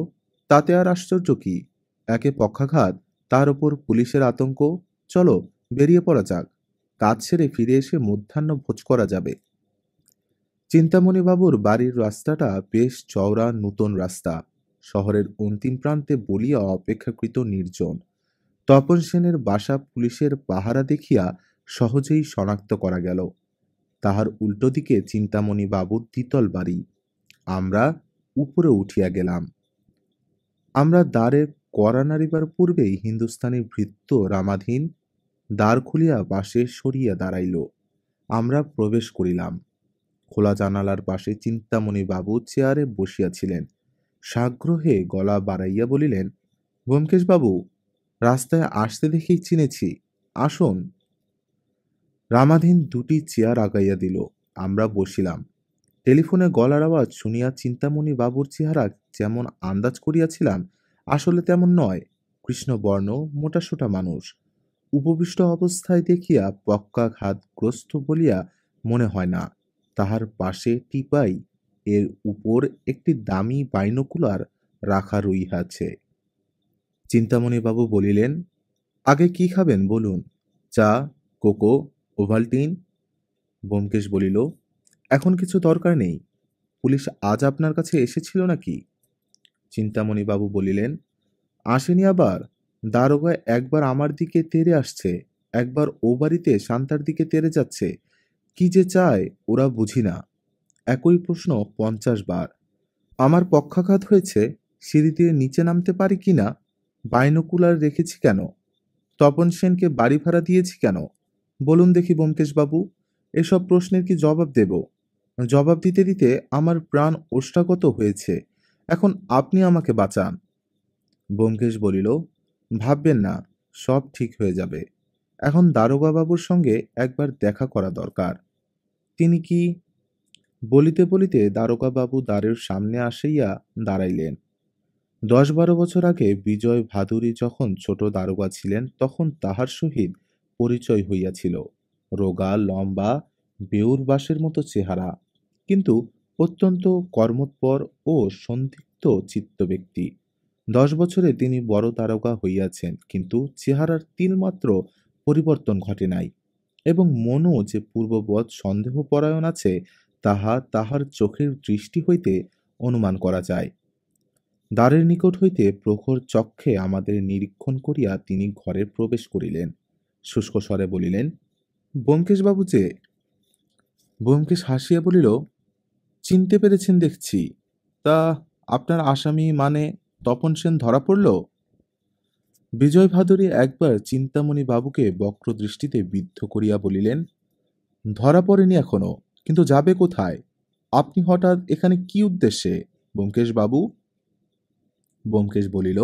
তাতে আর আশ্চর্য কি? একে পক্ষাঘাত, তার ওপর পুলিশের আতঙ্ক। চলো বেরিয়ে পড়া যাক, কাজ সেরে ফিরে এসে মধ্যাহ্ন ভোজ করা যাবে। চিন্তামণি বাবুর বাড়ির রাস্তাটা বেশ চওড়া নূতন রাস্তা। শহরের অন্তিম প্রান্তে বলিয়া অপেক্ষাকৃত নির্জন। তপন সেনের বাসা পুলিশের পাহারা দেখিয়া সহজেই শনাক্ত করা গেল। তাহার উল্টো দিকে চিন্তামণি বাবুর দ্বিতল বাড়ি। আমরা উপরে উঠিয়া গেলাম। আমরা দ্বারে কড়া নাড়িবার পূর্বেই হিন্দুস্তানি ভৃত্য রামাধীন দ্বার খুলিয়া পাশে সরিয়া দাঁড়াইল। আমরা প্রবেশ করিলাম। খোলা জানালার পাশে চিন্তামণি বাবু চেয়ারে বসিয়াছিলেন। সাগ্রহে গলা বাড়াইয়া বলিলেন, ব্যোমকেশ বাবু, রাস্তায় আসতে দেখেই চিনেছি, আসুন। রামাধীন দুটি চেয়ার আগাইয়া দিল। আমরা বসিলাম। টেলিফোনে গলার আওয়াজ শুনিয়া চিন্তামণি বাবুর চেহারা যেমন আন্দাজ করিয়াছিলাম, আসলে তেমন নয়। কৃষ্ণবর্ণ, মোটাসোটা মানুষ। উপবিষ্ট অবস্থায় দেখিয়া পক্ষাঘাতগ্রস্ত বলিয়া মনে হয় না। তাহার পাশে টিপাই এর উপর একটি দামি বাইনোকুলার রাখা রহিয়াছে। চিন্তামণিবাবু বলিলেন, আগে কি খাবেন বলুন? চা, কোকো, ওভালটিন? ব্যোমকেশ বলিল, এখন কিছু দরকার নেই। পুলিশ আজ আপনার কাছে এসেছিল নাকি? চিন্তামণিবাবু বলিলেন, আসেনি আবার। দারোগা একবার আমার দিকে তেড়ে আসছে, একবার ও বাড়িতে শান্তার দিকে তেড়ে যাচ্ছে। কি যে চায় ওরা বুঝি না। একই প্রশ্ন 50 বার। আমার পক্ষাঘাত হয়েছে, সিঁড়ি দিয়ে নিচে নামতে পারি কিনা, বাইনোকুলার রেখেছি কেন, তপন সেনকে বাড়ি ভাড়া দিয়েছি কেন, বলুন দেখি ব্যোমকেশবাবু। এসব প্রশ্নের কি জবাব দেব? জবাব দিতে দিতে আমার প্রাণ ওষ্ঠাগত হয়েছে। এখন আপনি আমাকে বাঁচান। ব্যোমকেশ বলিল, ভাববেন না, সব ঠিক হয়ে যাবে। এখন দারোগা বাবুর সঙ্গে একবার দেখা করা দরকার। তিনি কি? বলিতে বলিতে দারোগা বাবু দ্বারের সামনে আসিয়া দাঁড়াইলেন। 10-12 বছর আগে বিজয় ভাদুরী যখন ছোট দারোগা ছিলেন তখন তাহার সহিত পরিচয় হইয়াছিল। রোগা, লম্বা, বেউর বাঁশের মতো চেহারা, কিন্তু অত্যন্ত কর্মতপর ও সন্দিগ্ধ চিত্ত ব্যক্তি। 10 বছরে তিনি বড় দারোগা হইয়াছেন, কিন্তু চেহারার তিলমাত্র পরিবর্তন ঘটে নাই, এবং মনও যে পূর্ববৎ সন্দেহপরায়ণ আছে তাহা তাহার চোখের দৃষ্টি হইতে অনুমান করা যায়। দ্বারের নিকট হইতে প্রখর চক্ষে আমাদের নিরীক্ষণ করিয়া তিনি ঘরে প্রবেশ করিলেন। শুষ্ক স্বরে বলিলেন, ব্যোমকেশবাবু যে? ব্যোমকেশ হাসিয়া বলিল, চিনতে পেরেছেন দেখছি। তা আপনার আসামি মানে তপন সেন ধরা পড়ল? বিজয় ভাদুরী একবার চিন্তামণি বাবুকে বক্র দৃষ্টিতে বিদ্ধ করিয়া বলিলেন, ধরা পড়েনি এখনো, কিন্তু যাবে কোথায়? আপনি হঠাৎ এখানে কি উদ্দেশ্যে, ব্যোমকেশবাবু? ব্যোমকেশ বলিল,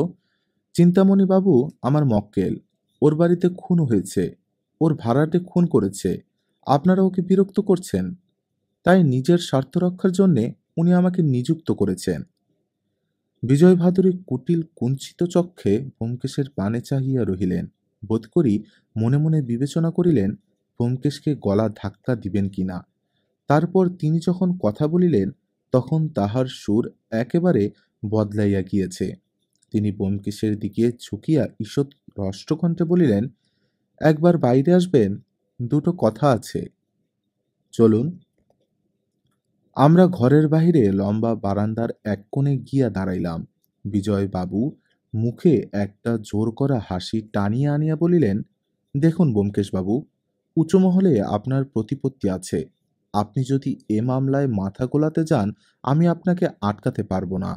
চিন্তামণি বাবু আমার মক্কেল। ওর বাড়িতে খুন হয়েছে, ওর ভাড়াটে খুন করেছে। আপনারা ওকে বিরক্ত করছেন, তাই নিজের স্বার্থ রক্ষার জন্যে উনি আমাকে নিযুক্ত করেছেন। বিজয় ভাদুরী কুটিল কুঞ্চিত চক্ষে ব্যোমকেশের পানে চাহিয়া রহিলেন। বোধ করি মনে মনে বিবেচনা করিলেন ব্যোমকেশকে গলা ধাক্কা দিবেন কিনা। তারপর তিনি যখন কথা বলিলেন তখন তাহার সুর একেবারে বদলাইয়া গিয়েছে। তিনি ব্যোমকেশের দিকে ঝুঁকিয়া ঈষৎ রষ্টকণ্ঠে বলিলেন, একবার বাইরে আসবেন, দুটো কথা আছে। চলুন। আমরা ঘরের বাহিরে লম্বা বারান্দার এক কোণে গিয়া দাঁড়াইলাম। বিজয়বাবু মুখে একটা জোর করা হাসি টানিয়া আনিয়া বলিলেন, দেখুন ব্যোমকেশবাবু, উঁচু মহলে আপনার প্রতিপত্তি আছে। আপনি যদি এ মামলায় মাথা গোলাতে যান আমি আপনাকে আটকাতে পারবো না,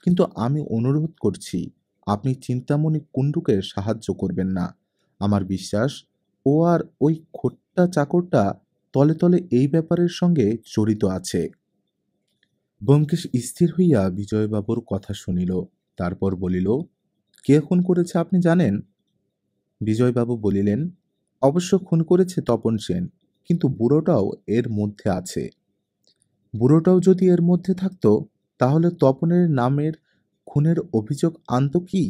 কিন্তু আমি অনুরোধ করছি আপনি চিন্তামণি কুণ্ডুকে সাহায্য করবেন না। আমার বিশ্বাস ও আর ওই খোট্টা চাকরটা তলে তলে এই ব্যাপারের সঙ্গে জড়িত আছে। ব্যোমকেশ স্থির হইয়া বিজয়বাবুর কথা শুনিল, তারপর বলিল, কে খুন করেছে আপনি জানেন? বিজয়বাবু বলিলেন, অবশ্য খুন করেছে তপন সেন, কিন্তু বুড়োটাও এর মধ্যে আছে। বুড়োটাও যদি এর মধ্যে থাকতো তাহলে তপনের নামের খুনের অভিযোগ আনতো কি?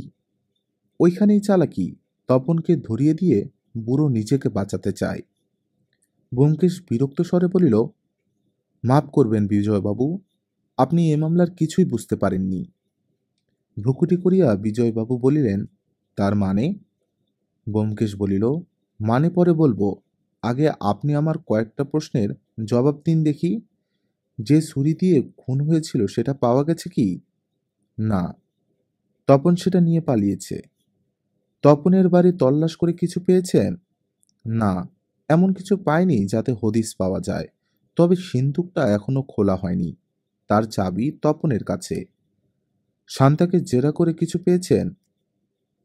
ওইখানেই চালাকি, তপনকে ধরিয়ে দিয়ে বুড়ো নিজেকে বাঁচাতে চায়। ব্যোমকেশ বিরক্ত স্বরে বলিল, মাপ করবেন বিজয়বাবু, আপনি এ মামলার কিছুই বুঝতে পারেননি। ভ্রুকুটি করিয়া বিজয়বাবু বলিলেন, তার মানে? ব্যোমকেশ বলিল, মানে পরে বলবো, আগে আপনি আমার কয়েকটা প্রশ্নের জবাব দিন দেখি। যে ছুরি দিয়ে খুন হয়েছিল সেটা পাওয়া গেছে কি? না। তপন সেটা নিয়ে পালিয়েছে। তপনের বাড়ি তল্লাশ করে কিছু পেয়েছেন? না, এমন কিছু পায়নি যাতে হদিস পাওয়া যায়। তবে সিন্দুকটা এখনো খোলা হয়নি, তার চাবি তপনের কাছে। শান্তাকে জেরা করে কিছু পেয়েছেন?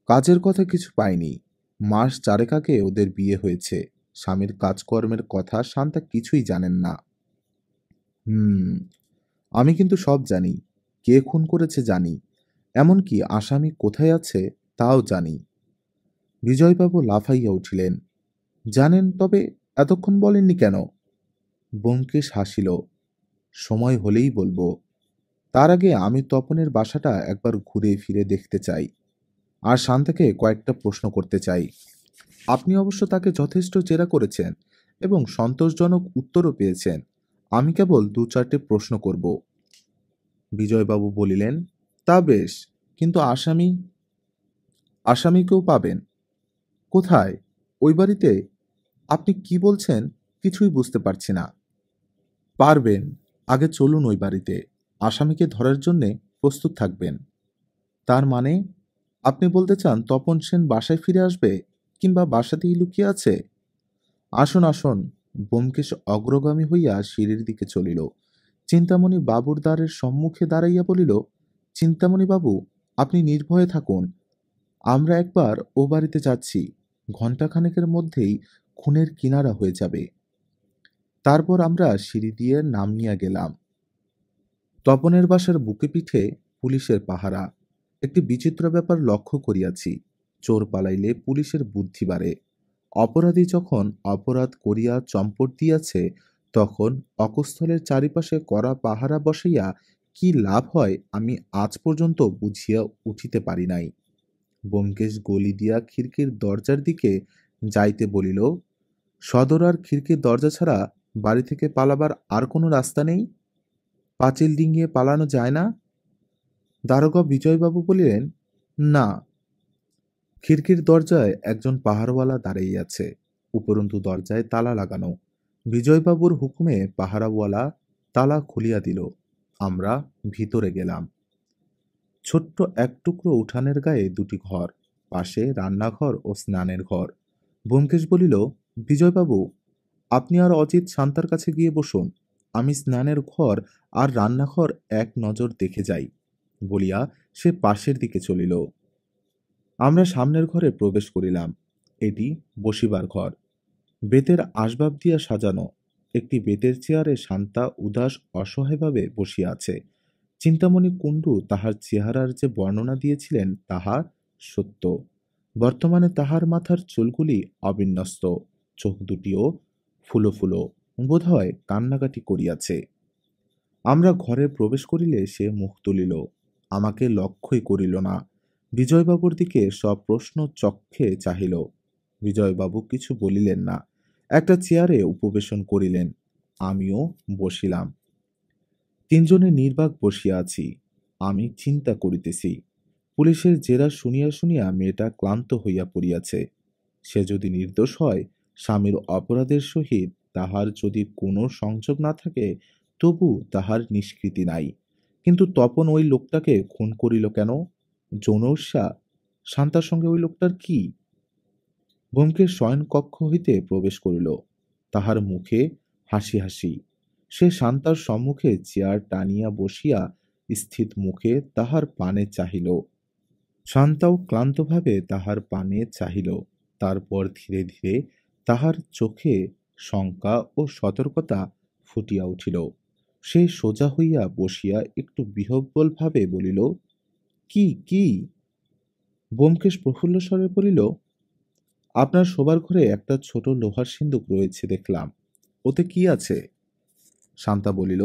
কাজের কথা কিছু পাইনি। মাস চারেক আগে ওদের বিয়ে হয়েছে। স্বামীর কাজকর্মের কথা শান্তা কিছুই জানেন না। হুম, আমি কিন্তু সব জানি। কে খুন করেছে জানি, এমনকি আসামি কোথায় আছে তাও জানি। বিজয়বাবু লাফাইয়া উঠিলেন, জানেন, তবে এতক্ষণ বলেননি কেন? ব্যোমকেশ হাসিল, সময় হলেই বলবো। তার আগে আমি তপনের বাসাটা একবার ঘুরে ফিরে দেখতে চাই, আর শান্তাকে কয়েকটা প্রশ্ন করতে চাই। আপনি অবশ্য তাকে যথেষ্ট জেরা করেছেন এবং সন্তোষজনক উত্তরও পেয়েছেন। আমি কেবল 2-4টে প্রশ্ন করব। বিজয়বাবু বলিলেন, তা বেশ, কিন্তু আসামিকেও পাবেন। কোথায়? ওই বাড়িতে? আপনি কি বলছেন কিছুই বুঝতে পারছি না। পারবেন, আগে চলুন ওই বাড়িতে। আসামিকে ধরার জন্যে প্রস্তুত থাকবেন। তার মানে আপনি বলতে চান তপন সেন বাসায় ফিরে আসবে, কিংবা বাসাতেই লুকিয়ে আছে? আসুন আসুন। ব্যোমকেশ অগ্রগামী হইয়া সিঁড়ির দিকে চলিল। চিন্তামণি বাবুর দ্বারের সম্মুখে দাঁড়াইয়া বলিল, চিন্তামণি বাবু, আপনি নির্ভয়ে থাকুন। আমরা একবার ও বাড়িতে যাচ্ছি। ঘণ্টাখানেকের মধ্যেই খুনের কিনারা হয়ে যাবে। তারপর আমরা সিঁড়ি দিয়ে নামিয়া গেলাম। তপনের বাসার বুকে পিঠে পুলিশের পাহারা। একটি বিচিত্র ব্যাপার লক্ষ্য করিয়াছি। চোর পালাইলে পুলিশের বুদ্ধি বাড়ে। অপরাধী যখন অপরাধ করিয়া চম্পট দিয়াছে তখন অকস্থলের চারিপাশে কড়া পাহারা বসাইয়া কি লাভ হয় আমি আজ পর্যন্ত বুঝিয়া উঠিতে পারি নাই। ব্যোমকেশ গলি দিয়া খিড়কির দরজার দিকে যাইতে বলিল, সদর আর খিড়কির দরজা ছাড়া বাড়ি থেকে পালাবার আর কোনো রাস্তা নেই? পাঁচিল ডিঙিয়ে পালানো যায় না? দারোগা বিজয়বাবু বলিলেন, না। খিড়কির দরজায় একজন পাহারাওয়ালা দাঁড়িয়ে আছে, উপরন্তু দরজায় তালা লাগানো। বিজয়বাবুর হুকুমে পাহারাওয়ালা তালা খুলিয়া দিল। আমরা ভিতরে গেলাম। ছোট্ট এক টুকরো উঠানের গায়ে দুটি ঘর, পাশে রান্নাঘর ও স্নানের ঘর। ব্যোমকেশ বলিল, বিজয়বাবু, আপনি আর অজিত শান্তার কাছে গিয়ে বসুন, আমি স্নানের ঘর আর রান্নাঘর এক নজর দেখে যাই, বলিয়া সে পাশের দিকে চলিল। আমরা সামনের ঘরে প্রবেশ করিলাম। এটি বসিবার ঘর, বেতের আসবাব দিয়া সাজানো। একটি বেতের চেয়ারে শান্তা উদাস অসহায়ভাবে বসিয়া আছে। চিন্তামণি কুণ্ডু তাহার চেহারার যে বর্ণনা দিয়েছিলেন তাহা সত্য। বর্তমানে তাহার মাথার চুলগুলি অবিন্যস্ত, চোখ দুটিও ফুলো ফুলো, বোধহয় কান্নাকাটি করিয়াছে। আমরা ঘরে প্রবেশ করিলে সে মুখ তুলিল, আমাকে লক্ষ্যই করিল না, বিজয়বাবুর দিকে সপ্রশ্ন চক্ষে চাহিল। বিজয়বাবু কিছু বলিলেন না, একটা চেয়ারে উপবেশন করিলেন। আমিও বসিলাম। তিনজনে নির্বাক বসিয়া আছি। আমি চিন্তা করিতেছি। পুলিশের জেরা শুনিয়া শুনিয়া মেয়েটা ক্লান্ত হইয়া পড়িয়াছে। সে যদি নির্দোষ হয়, স্বামীর অপরাধের সহিত তাহার যদি কোনো সংযোগ না থাকে, তবু তাহার নিষ্কৃতি নাই। কিন্তু তপন ওই লোকটাকে খুন করিল কেন? যৌনস্যা? শান্তার সঙ্গে ওই লোকটার কি? ব্যোমকেশ শয়ন কক্ষ হইতে প্রবেশ করিল। তাহার মুখে হাসি হাসি। সে শান্তার সম্মুখে চেয়ার টানিয়া বসিয়া স্থিত মুখে তাহার পানে চাহিল। শান্তাও ক্লান্তভাবে তাহার পানে চাহিল। তারপর ধীরে ধীরে তাহার চোখে শঙ্কা ও সতর্কতা ফুটিয়া উঠিল। সে সোজা হইয়া বসিয়া একটু বিহ্বলভাবে বলিল, কি কি? ব্যোমকেশ প্রফুল্ল স্বরে বলিল, আপনার শোবার ঘরে একটা ছোট লোহার সিন্দুক রয়েছে দেখলাম, ওতে কি আছে? শান্তা বলিল,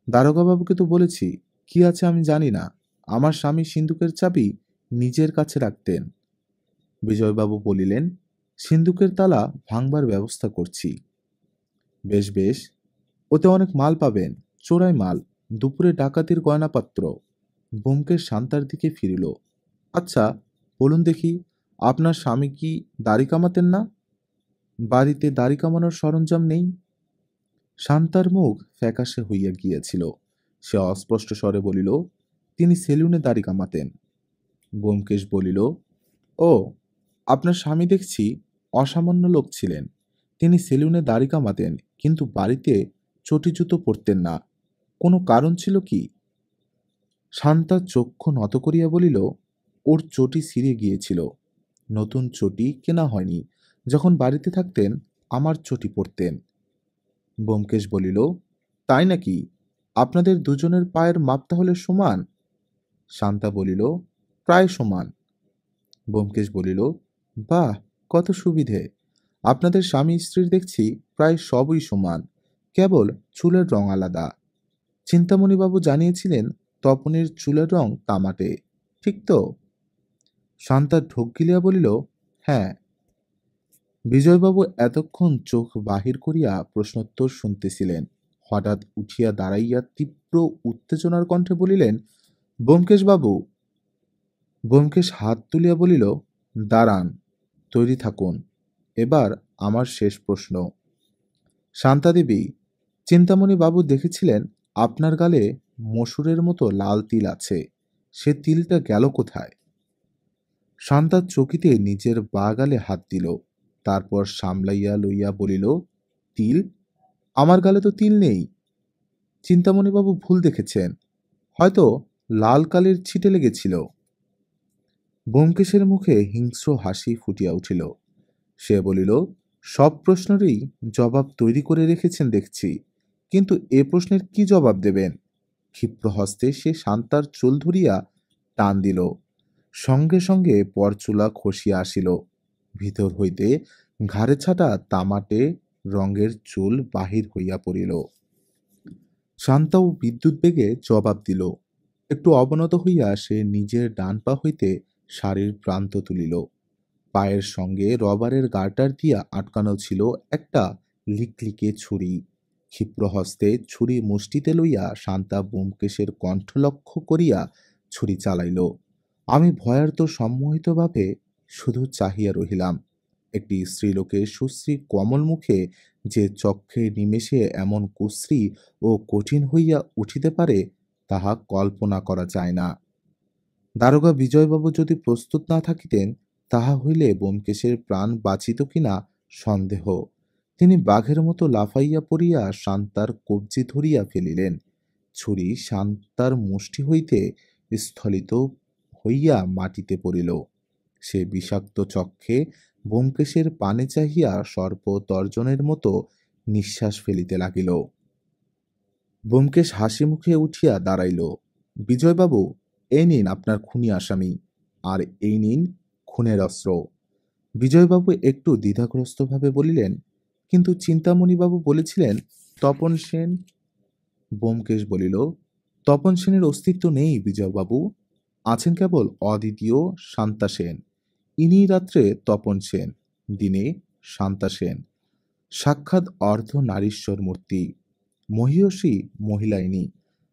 দারোগাবাবুকে তো বলেছি, কি আছে আমি জানি না। আমার স্বামী সিন্দুকের চাবি নিজের কাছে রাখতেন। বিজয়বাবু বলিলেন, সিন্দুকের তালা ভাঙবার ব্যবস্থা করছি। বেশ বেশ, ওতে অনেক মাল পাবেন, চোরাই মাল, দুপুরে ডাকাতির গয়নাপত্র। ব্যোমকেশ শান্তার দিকে ফিরিল। আচ্ছা বলুন দেখি, আপনার স্বামী কি দাড়ি কামাতেন না? বাড়িতে দাড়ি কামানোর সরঞ্জাম নেই? শান্তার মুখ ফ্যাকাশে হইয়া গিয়েছিল। সে অস্পষ্ট স্বরে বলিল, তিনি সেলুনে দাড়ি কামাতেন। ব্যোমকেশ বলিল, ও, আপনার স্বামী দেখছি অসামান্য লোক ছিলেন। তিনি সেলুনে দাড়ি কামাতেন, কিন্তু বাড়িতে চটি জুতো পরতেন না। কোনো কারণ ছিল কি? শান্তা চক্ষু নত করিয়া বলিল, ওর চটি ছিঁড়ে গিয়েছিল। নতুন চটি কেনা হয়নি। যখন বাড়িতে থাকতেন আমার চটি পরতেন। ব্যোমকেশ বলিল, তাই নাকি? আপনাদের দুজনের পায়ের মাপ তাহলে সমান? শান্তা বলিল, প্রায় সমান। ব্যোমকেশ বলিল, বাহ, কত সুবিধে! আপনাদের স্বামী স্ত্রীর দেখছি প্রায় সবই সমান, কেবল চুলের রং আলাদা। চিন্তামণিবাবু জানিয়েছিলেন তপনের চুলের রং তামাটে, ঠিক তো? শান্তা ঢোক গিলিয়া বলিল, হ্যাঁ। বিজয়বাবু এতক্ষণ চোখ বাহির করিয়া প্রশ্নোত্তর শুনতেছিলেন। হঠাৎ উঠিয়া দাঁড়াইয়া তীব্র উত্তেজনার কণ্ঠে বলিলেন, ব্যোমকেশবাবু! ব্যোমকেশ হাত তুলিয়া বলিল, দাঁড়ান, তৈরি থাকুন, এবার আমার শেষ প্রশ্ন। শান্তাদেবী, চিন্তামণি বাবু দেখেছিলেন আপনার গালে মসুরের মতো লাল তিল আছে, সে তিলটা গেল কোথায়? শান্তা চকিতে নিজের বা গালে হাত দিল, তারপর সামলাইয়া লইয়া বলিল, তিল? আমার গালে তো তিল নেই। চিন্তামণিবাবু ভুল দেখেছেন, হয়তো লাল কালির ছিটে লেগেছিল। ব্যোমকেশের মুখে হিংস্র হাসি ফুটিয়া উঠিল। সে বলিল, সব প্রশ্নেরই জবাব তৈরি করে রেখেছেন দেখছি, কিন্তু এ প্রশ্নের কি জবাব দেবেন? ক্ষিপ্র হস্তে সে শান্তার চুল ধরিয়া টান দিল। সঙ্গে সঙ্গে পরচুলা খসিয়া আসিল। ভিতর হইতে ঘাড়ে ছাটা তামাটে রঙের চুল বাহির হইয়া পড়িল। শান্তাও বিদ্যুৎ বেগে জবাব দিল। একটু অবনত হইয়া সে নিজের ডান পা হইতে শাড়ির প্রান্ত তুলিল। পায়ের সঙ্গে রবারের গার্টার দিয়া আটকানো ছিল একটা লিকলিকে ছুরি। ক্ষিপ্র হস্তে ছুরি মুষ্টিতে লইয়া শান্তা ব্যোমকেশের কণ্ঠ লক্ষ্য করিয়া ছুরি চালাইল। আমি ভয়ার্ত সম্মোহিতভাবে শুধু চাহিয়া রহিলাম। একটি স্ত্রীলোকের সুশ্রী কমল মুখে যে চক্ষে নিমেষে এমন কুশ্রী ও কঠিন হইয়া উঠিতে পারে, তাহা কল্পনা করা যায় না। দারোগা বিজয়বাবু যদি প্রস্তুত না থাকিতেন, তাহা হইলে ব্যোমকেশের প্রাণ বাঁচিত কিনা সন্দেহ। তিনি বাঘের মতো লাফাইয়া পড়িয়া শান্তার কবজি ধরিয়া ফেলিলেন। ছুরি শান্তার মুষ্টি হইতে স্খলিত হইয়া মাটিতে পড়িল। সে বিষাক্ত চক্ষে ব্যোমকেশের পানে চাহিয়া সর্পতর্জনের মতো নিঃশ্বাস ফেলিতে লাগিল। ব্যোমকেশ হাসি মুখে উঠিয়া দাঁড়াইল। বিজয়বাবু, এই নিন আপনার খুনি আসামি, আর এই নিন খুনের অস্ত্র। বিজয়বাবু একটু দ্বিধাগ্রস্তভাবে বলিলেন, কিন্তু চিন্তামণিবাবু বলেছিলেন তপন সেন। ব্যোমকেশ বলিল, তপন সেনের অস্তিত্ব নেই বিজয়বাবু, আছেন কেবল অদ্বিতীয় শান্তা সেন। ইনি রাত্রে তপন সেন, দিনে শান্তা সেন। সাক্ষাৎ অর্ধ নারীশ্বর মূর্তি। মহীয়সী মহিলা ইনি।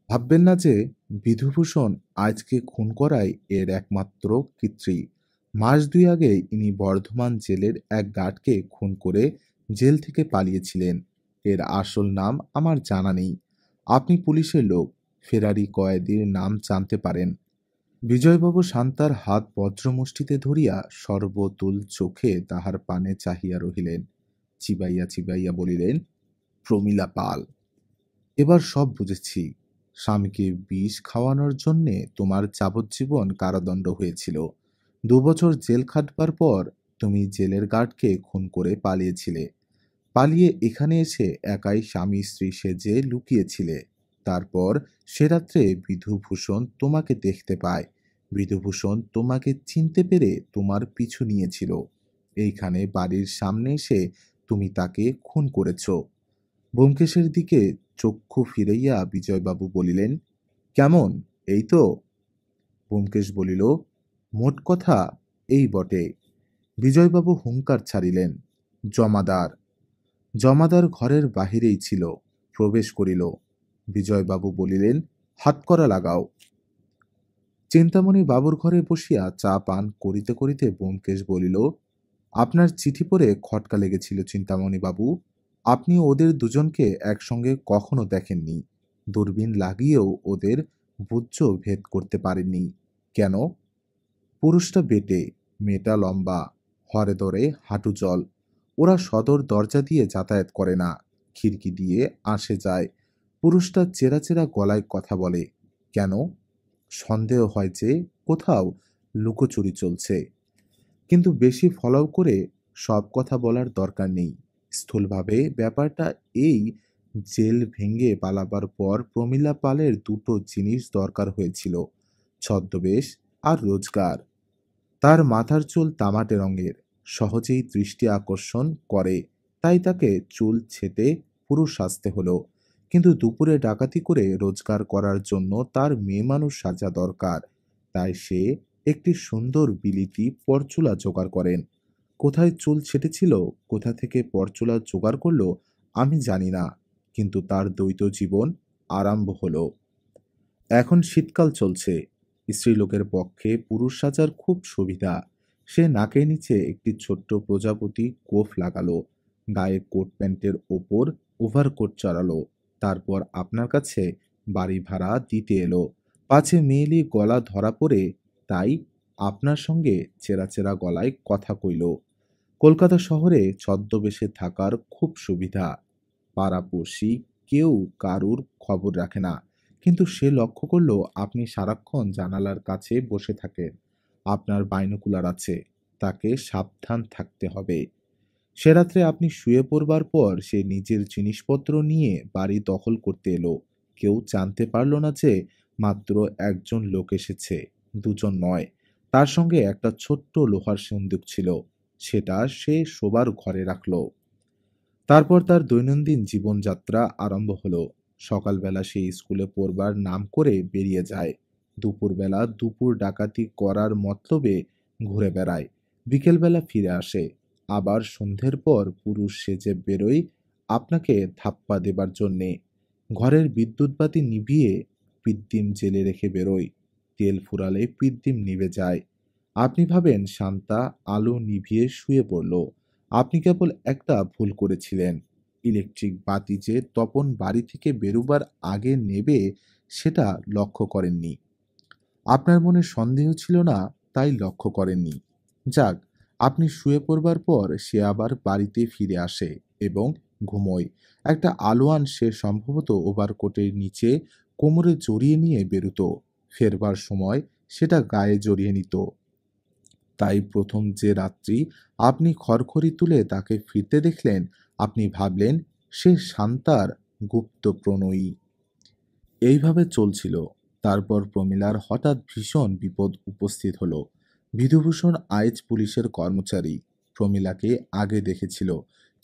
ভাববেন না যে বিধুভূষণ আজকে খুন করাই এর একমাত্র কৃত্রী। মাস দুই আগে ইনি বর্ধমান জেলের এক গার্ডকে খুন করে জেল থেকে পালিয়েছিলেন। এর আসল নাম আমার জানা নেই। আপনি পুলিশের লোক, ফেরারি কয়েদির নাম জানতে পারেন। বিজয়বাবু শান্তার হাত বজ্রমুষ্টিতে ধরিয়া সর্বতুল চোখে তাহার পানে চাহিয়া রহিলেন। চিবাইয়া চিবাইয়া বলিলেন, প্রমীলা পাল, এবার সব বুঝেছি। স্বামীকে বিষ খাওয়ানোর জন্যে তোমার যাবজ্জীবন কারাদণ্ড হয়েছিল। 2 বছর জেল খাটবার পর তুমি জেলের গার্ডকে খুন করে পালিয়েছিলে। পালিয়ে এখানে এসে একাই স্বামী স্ত্রী সেজে লুকিয়েছিলে। তারপর সে রাত্রে বিধুভূষণ তোমাকে দেখতে পায়। বিধুভূষণ তোমাকে চিনতে পেরে তোমার পিছু নিয়েছিল। এইখানে বাড়ির সামনে এসে তুমি তাকে খুন করেছ। ব্যোমকেশের দিকে চক্ষু ফিরাইয়া বিজয়বাবু বলিলেন, কেমন, এই তো? ব্যোমকেশ বলিল, মোট কথা এই বটে। বিজয়বাবু হুঙ্কার ছাড়িলেন, জমাদার। জমাদার ঘরের বাহিরেই ছিল, প্রবেশ করিল। বিজয়বাবু বলিলেন, হাতকড়া লাগাও। চিন্তামণি বাবুর ঘরে বসিয়া চা পান করিতে করিতে ব্যোমকেশ বলিল, আপনার চিঠি পড়ে খটকা লেগেছিল চিন্তামণি বাবু। আপনি ওদের দুজনকে একসঙ্গে কখনো দেখেননি। দূরবীন লাগিয়েও ওদের বুজ্জ ভেদ করতে পারেননি। কেন? পুরুষটা বেটে, মেয়েটা লম্বা, হরে ধরে হাঁটু জল। ওরা সদর দরজা দিয়ে যাতায়াত করে না, খিড়কি দিয়ে আসে যায়। পুরুষটা চেরা চেরা গলায় কথা বলে। কেন? সন্দেহ হয় যে কোথাও লুকোচুরি চলছে। কিন্তু বেশি ফলাও করে সব কথা বলার দরকার নেই। স্থূলভাবে ব্যাপারটা এই, জেল ভেঙে পালাবার পর প্রমীলা পালের দুটো জিনিস দরকার হয়েছিল, ছদ্মবেশ আর রোজগার। তার মাথার চুল তামাটে রঙের, সহজেই দৃষ্টি আকর্ষণ করে, তাই তাকে চুল ছেঁটে পুরুষ সাজতে হলো। কিন্তু দুপুরে ডাকাতি করে রোজগার করার জন্য তার মেয়েমানুষ সাজা দরকার, তাই সে একটি সুন্দর বিলিতি পরচুলা জোগাড় করেন। কোথায় চুল ছেঁটেছিল, কোথা থেকে পরচুলা জোগাড় করলো, আমি জানি না, কিন্তু তার দ্বৈত জীবন আরম্ভ হলো। এখন শীতকাল চলছে। স্ত্রীলোকের পক্ষে পুরুষ সাজার খুব সুবিধা। সে নাকের নিচে একটি ছোট্ট প্রজাপতি গোঁফ লাগালো, গায়ে কোট প্যান্টের ওপর ওভারকোট চড়ালো, তারপর আপনার কাছে বাড়ি ভাড়া দিতে এলো। পাছে মেয়েলি গলা ধরা পড়ে, তাই আপনার সঙ্গে চেরা চেরা গলায় কথা কইল। কলকাতা শহরে ছদ্মবেশে থাকার খুব সুবিধা। পাড়াপড়শি কেউ কারুর খবর রাখে না। কিন্তু সে লক্ষ্য করল আপনি সারাক্ষণ জানালার কাছে বসে থাকেন। আপনার বাইনোকুলার আছে, তাকে সাবধান থাকতে হবে। সে রাত্রে আপনি শুয়ে পড়বার পর সে নিজের জিনিসপত্র নিয়ে বাড়ি দখল করতে এলো। কেউ জানতে পারল না যে মাত্র একজন লোক এসেছে, দুজন নয়। তার সঙ্গে একটা ছোট্ট লোহার সিন্দুক ছিল, সেটা সে শোবার ঘরে রাখলো। তারপর তার দৈনন্দিন জীবনযাত্রা আরম্ভ হলো। সকালবেলা সে স্কুলে পড়বার নাম করে বেরিয়ে যায়, দুপুরবেলা দুপুর ডাকাতি করার মতলবে ঘুরে বেড়ায়, বিকেলবেলা ফিরে আসে, আবার সন্ধ্যের পর পুরুষ সেজে বেরোয় আপনাকে ধাপ্পা দেবার জন্যে। ঘরের বিদ্যুৎবাতি নিভিয়ে পিদ্দিম জেলে রেখে বেরোয়, তেল ফুরালে পিদ্দিম নিভে যায়। আপনি ভাবেন শান্তা আলো নিভিয়ে শুয়ে পড়ল। আপনি কেবল একটা ভুল করেছিলেন। ইলেকট্রিক বাতি যে তপন বাড়ি থেকে বেরোবার আগে নেবে সেটা লক্ষ্য করেননি। আপনার মনে সন্দেহ ছিল না, তাই লক্ষ্য করেননি। যাক, আপনি শুয়ে পড়বার পর সে আবার বাড়িতে ফিরে আসে এবং ঘুমোয়। একটা আলোয়ান সে সম্ভবত ওভারকোটের নিচে কোমরে জড়িয়ে নিয়ে বেরুতো, ফেরবার সময় সেটা গায়ে জড়িয়ে নিত। তাই প্রথম যে রাত্রি আপনি খড়খড়ি তুলে তাকে ফিরতে দেখলেন, আপনি ভাবলেন সে শান্তার গুপ্ত প্রণয়ী। এইভাবে চলছিল। তারপর প্রমীলার হঠাৎ ভীষণ বিপদ উপস্থিত হলো। বিধুভূষণ আইচ পুলিশের কর্মচারী, প্রমীলাকে আগে দেখেছিল।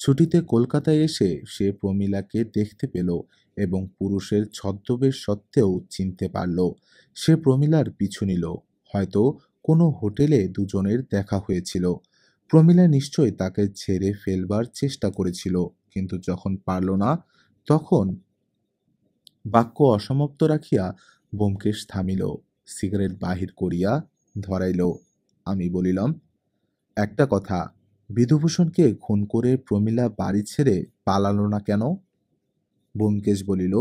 ছুটিতে কলকাতায় এসে সে প্রমীলাকে দেখতে পেল এবং পুরুষের ছদ্মবেশ সত্ত্বেও চিনতে পারল। সে প্রমীলার পিছু নিল। হয়তো কোনো হোটেলে দুজনের দেখা হয়েছিল। প্রমীলা নিশ্চয় তাকে ছেড়ে ফেলবার চেষ্টা করেছিল, কিন্তু যখন পারল না, তখন বাক্য অসমাপ্ত রাখিয়া ব্যোমকেশ থামিল, সিগারেট বাহির করিয়া ধরাইল। আমি বলিলাম, একটা কথা, বিধুভূষণকে খুন করে প্রমীলা বাড়ি ছেড়ে পালালো না কেন? ব্যোমকেশ বলিল,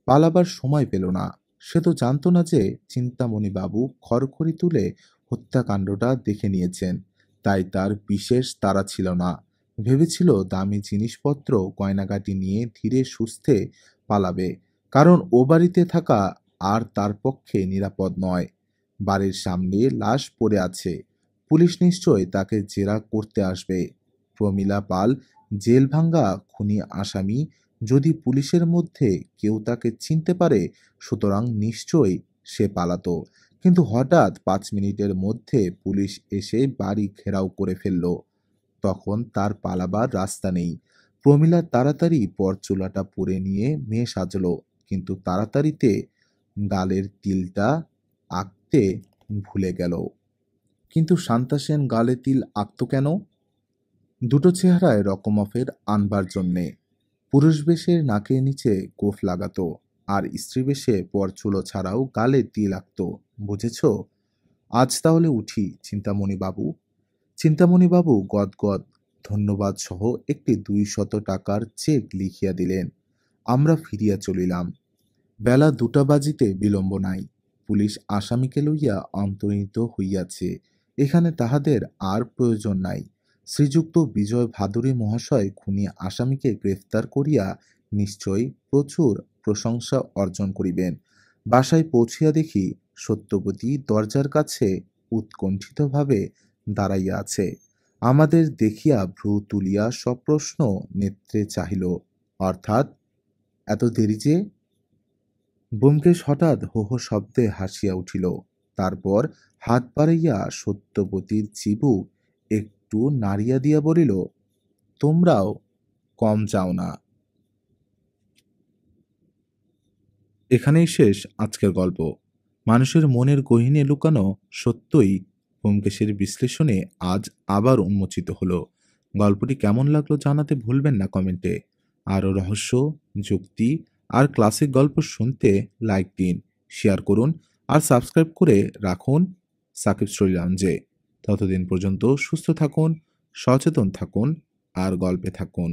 পালাবার সময় পেল না। সে তো জানত না যে চিন্তামণিবাবু খড়খড়ি তুলে হত্যাকাণ্ডটা দেখে নিয়েছেন, তাই তার বিশেষ তাড়া ছিল না। ভেবেছিল দামি জিনিসপত্র গয়নাগাটি নিয়ে ধীরে সুস্থে পালাবে, কারণ ও বাড়িতে থাকা আর তার পক্ষে নিরাপদ নয়। বাড়ির সামনে লাশ পড়ে আছে, পুলিশ নিশ্চয় তাকে জেরা করতে আসবে। প্রমীলা পাল জেলভাঙ্গা খুনি আসামি, যদি পুলিশের মধ্যে কেউ তাকে চিনতে পারে, সুতরাং নিশ্চয়ই সে পালাতো। কিন্তু হঠাৎ 5 মিনিটের মধ্যে পুলিশ এসে বাড়ি ঘেরাও করে ফেলল। তখন তার পালাবার রাস্তা নেই। প্রমীলা তাড়াতাড়ি পরচুলাটা পুড়ে নিয়ে মেয়ে সাজলো, কিন্তু তাড়াতাড়িতে গালের তিলটা আঁকতে ভুলে গেল। কিন্তু শান্তা সেন গালে তিল আঁকত কেন? দুটো চেহারায় রকমফের আনবার জন্যে। পুরুষ বেশে নাকের নিচে গোঁফ লাগাতো, আর স্ত্রী বেশে পরচুলো ছাড়াও গালে তিল আঁকত। বুঝেছ? আজ তাহলে উঠি চিন্তামণিবাবু। চিন্তামণিবাবু গদগদ ধন্যবাদ সহ একটি 200 টাকার চেক লিখিয়া দিলেন। আমরা ফিরিয়া চলিলাম। বেলা 2টা বাজিতে বিলম্ব নাই। পুলিশ আসামিকে লইয়া অন্তর্হিত হইয়াছে। এখানে তাহাদের আর প্রয়োজন নাই। শ্রীযুক্ত বিজয় ভাদুরী মহাশয় খুনি আসামিকে গ্রেফতার করিয়া নিশ্চয় প্রচুর প্রশংসা অর্জন করিবেন। বাসায় পৌঁছিয়া দেখি সত্যবতী দরজার কাছে উৎকণ্ঠিতভাবে দাঁড়াইয়া আছে। আমাদের দেখিয়া ভ্রু তুলিয়া সপ্রশ্ন নেত্রে চাহিল। অর্থাৎ এত দেরি যে? ব্যোমকেশ হঠাৎ হো হো শব্দে হাসিয়া উঠিল। তারপর হাত বাড়াইয়া সত্যবতীর চিবুক একটু নাড়িয়া দিয়া বলিল, তোমরাও কম যাও না। এখানেই শেষ আজকের গল্প। মানুষের মনের গহীনে লুকানো সত্যই ব্যোমকেশের বিশ্লেষণে আজ আবার উন্মোচিত হলো। গল্পটি কেমন লাগলো জানাতে ভুলবেন না কমেন্টে। আরও রহস্য, যুক্তি আর ক্লাসিক গল্প শুনতে লাইক দিন, শেয়ার করুন আর সাবস্ক্রাইব করে রাখুন সাকিব স্টোরি লাউঞ্জে। ততদিন পর্যন্ত সুস্থ থাকুন, সচেতন থাকুন আর গল্পে থাকুন।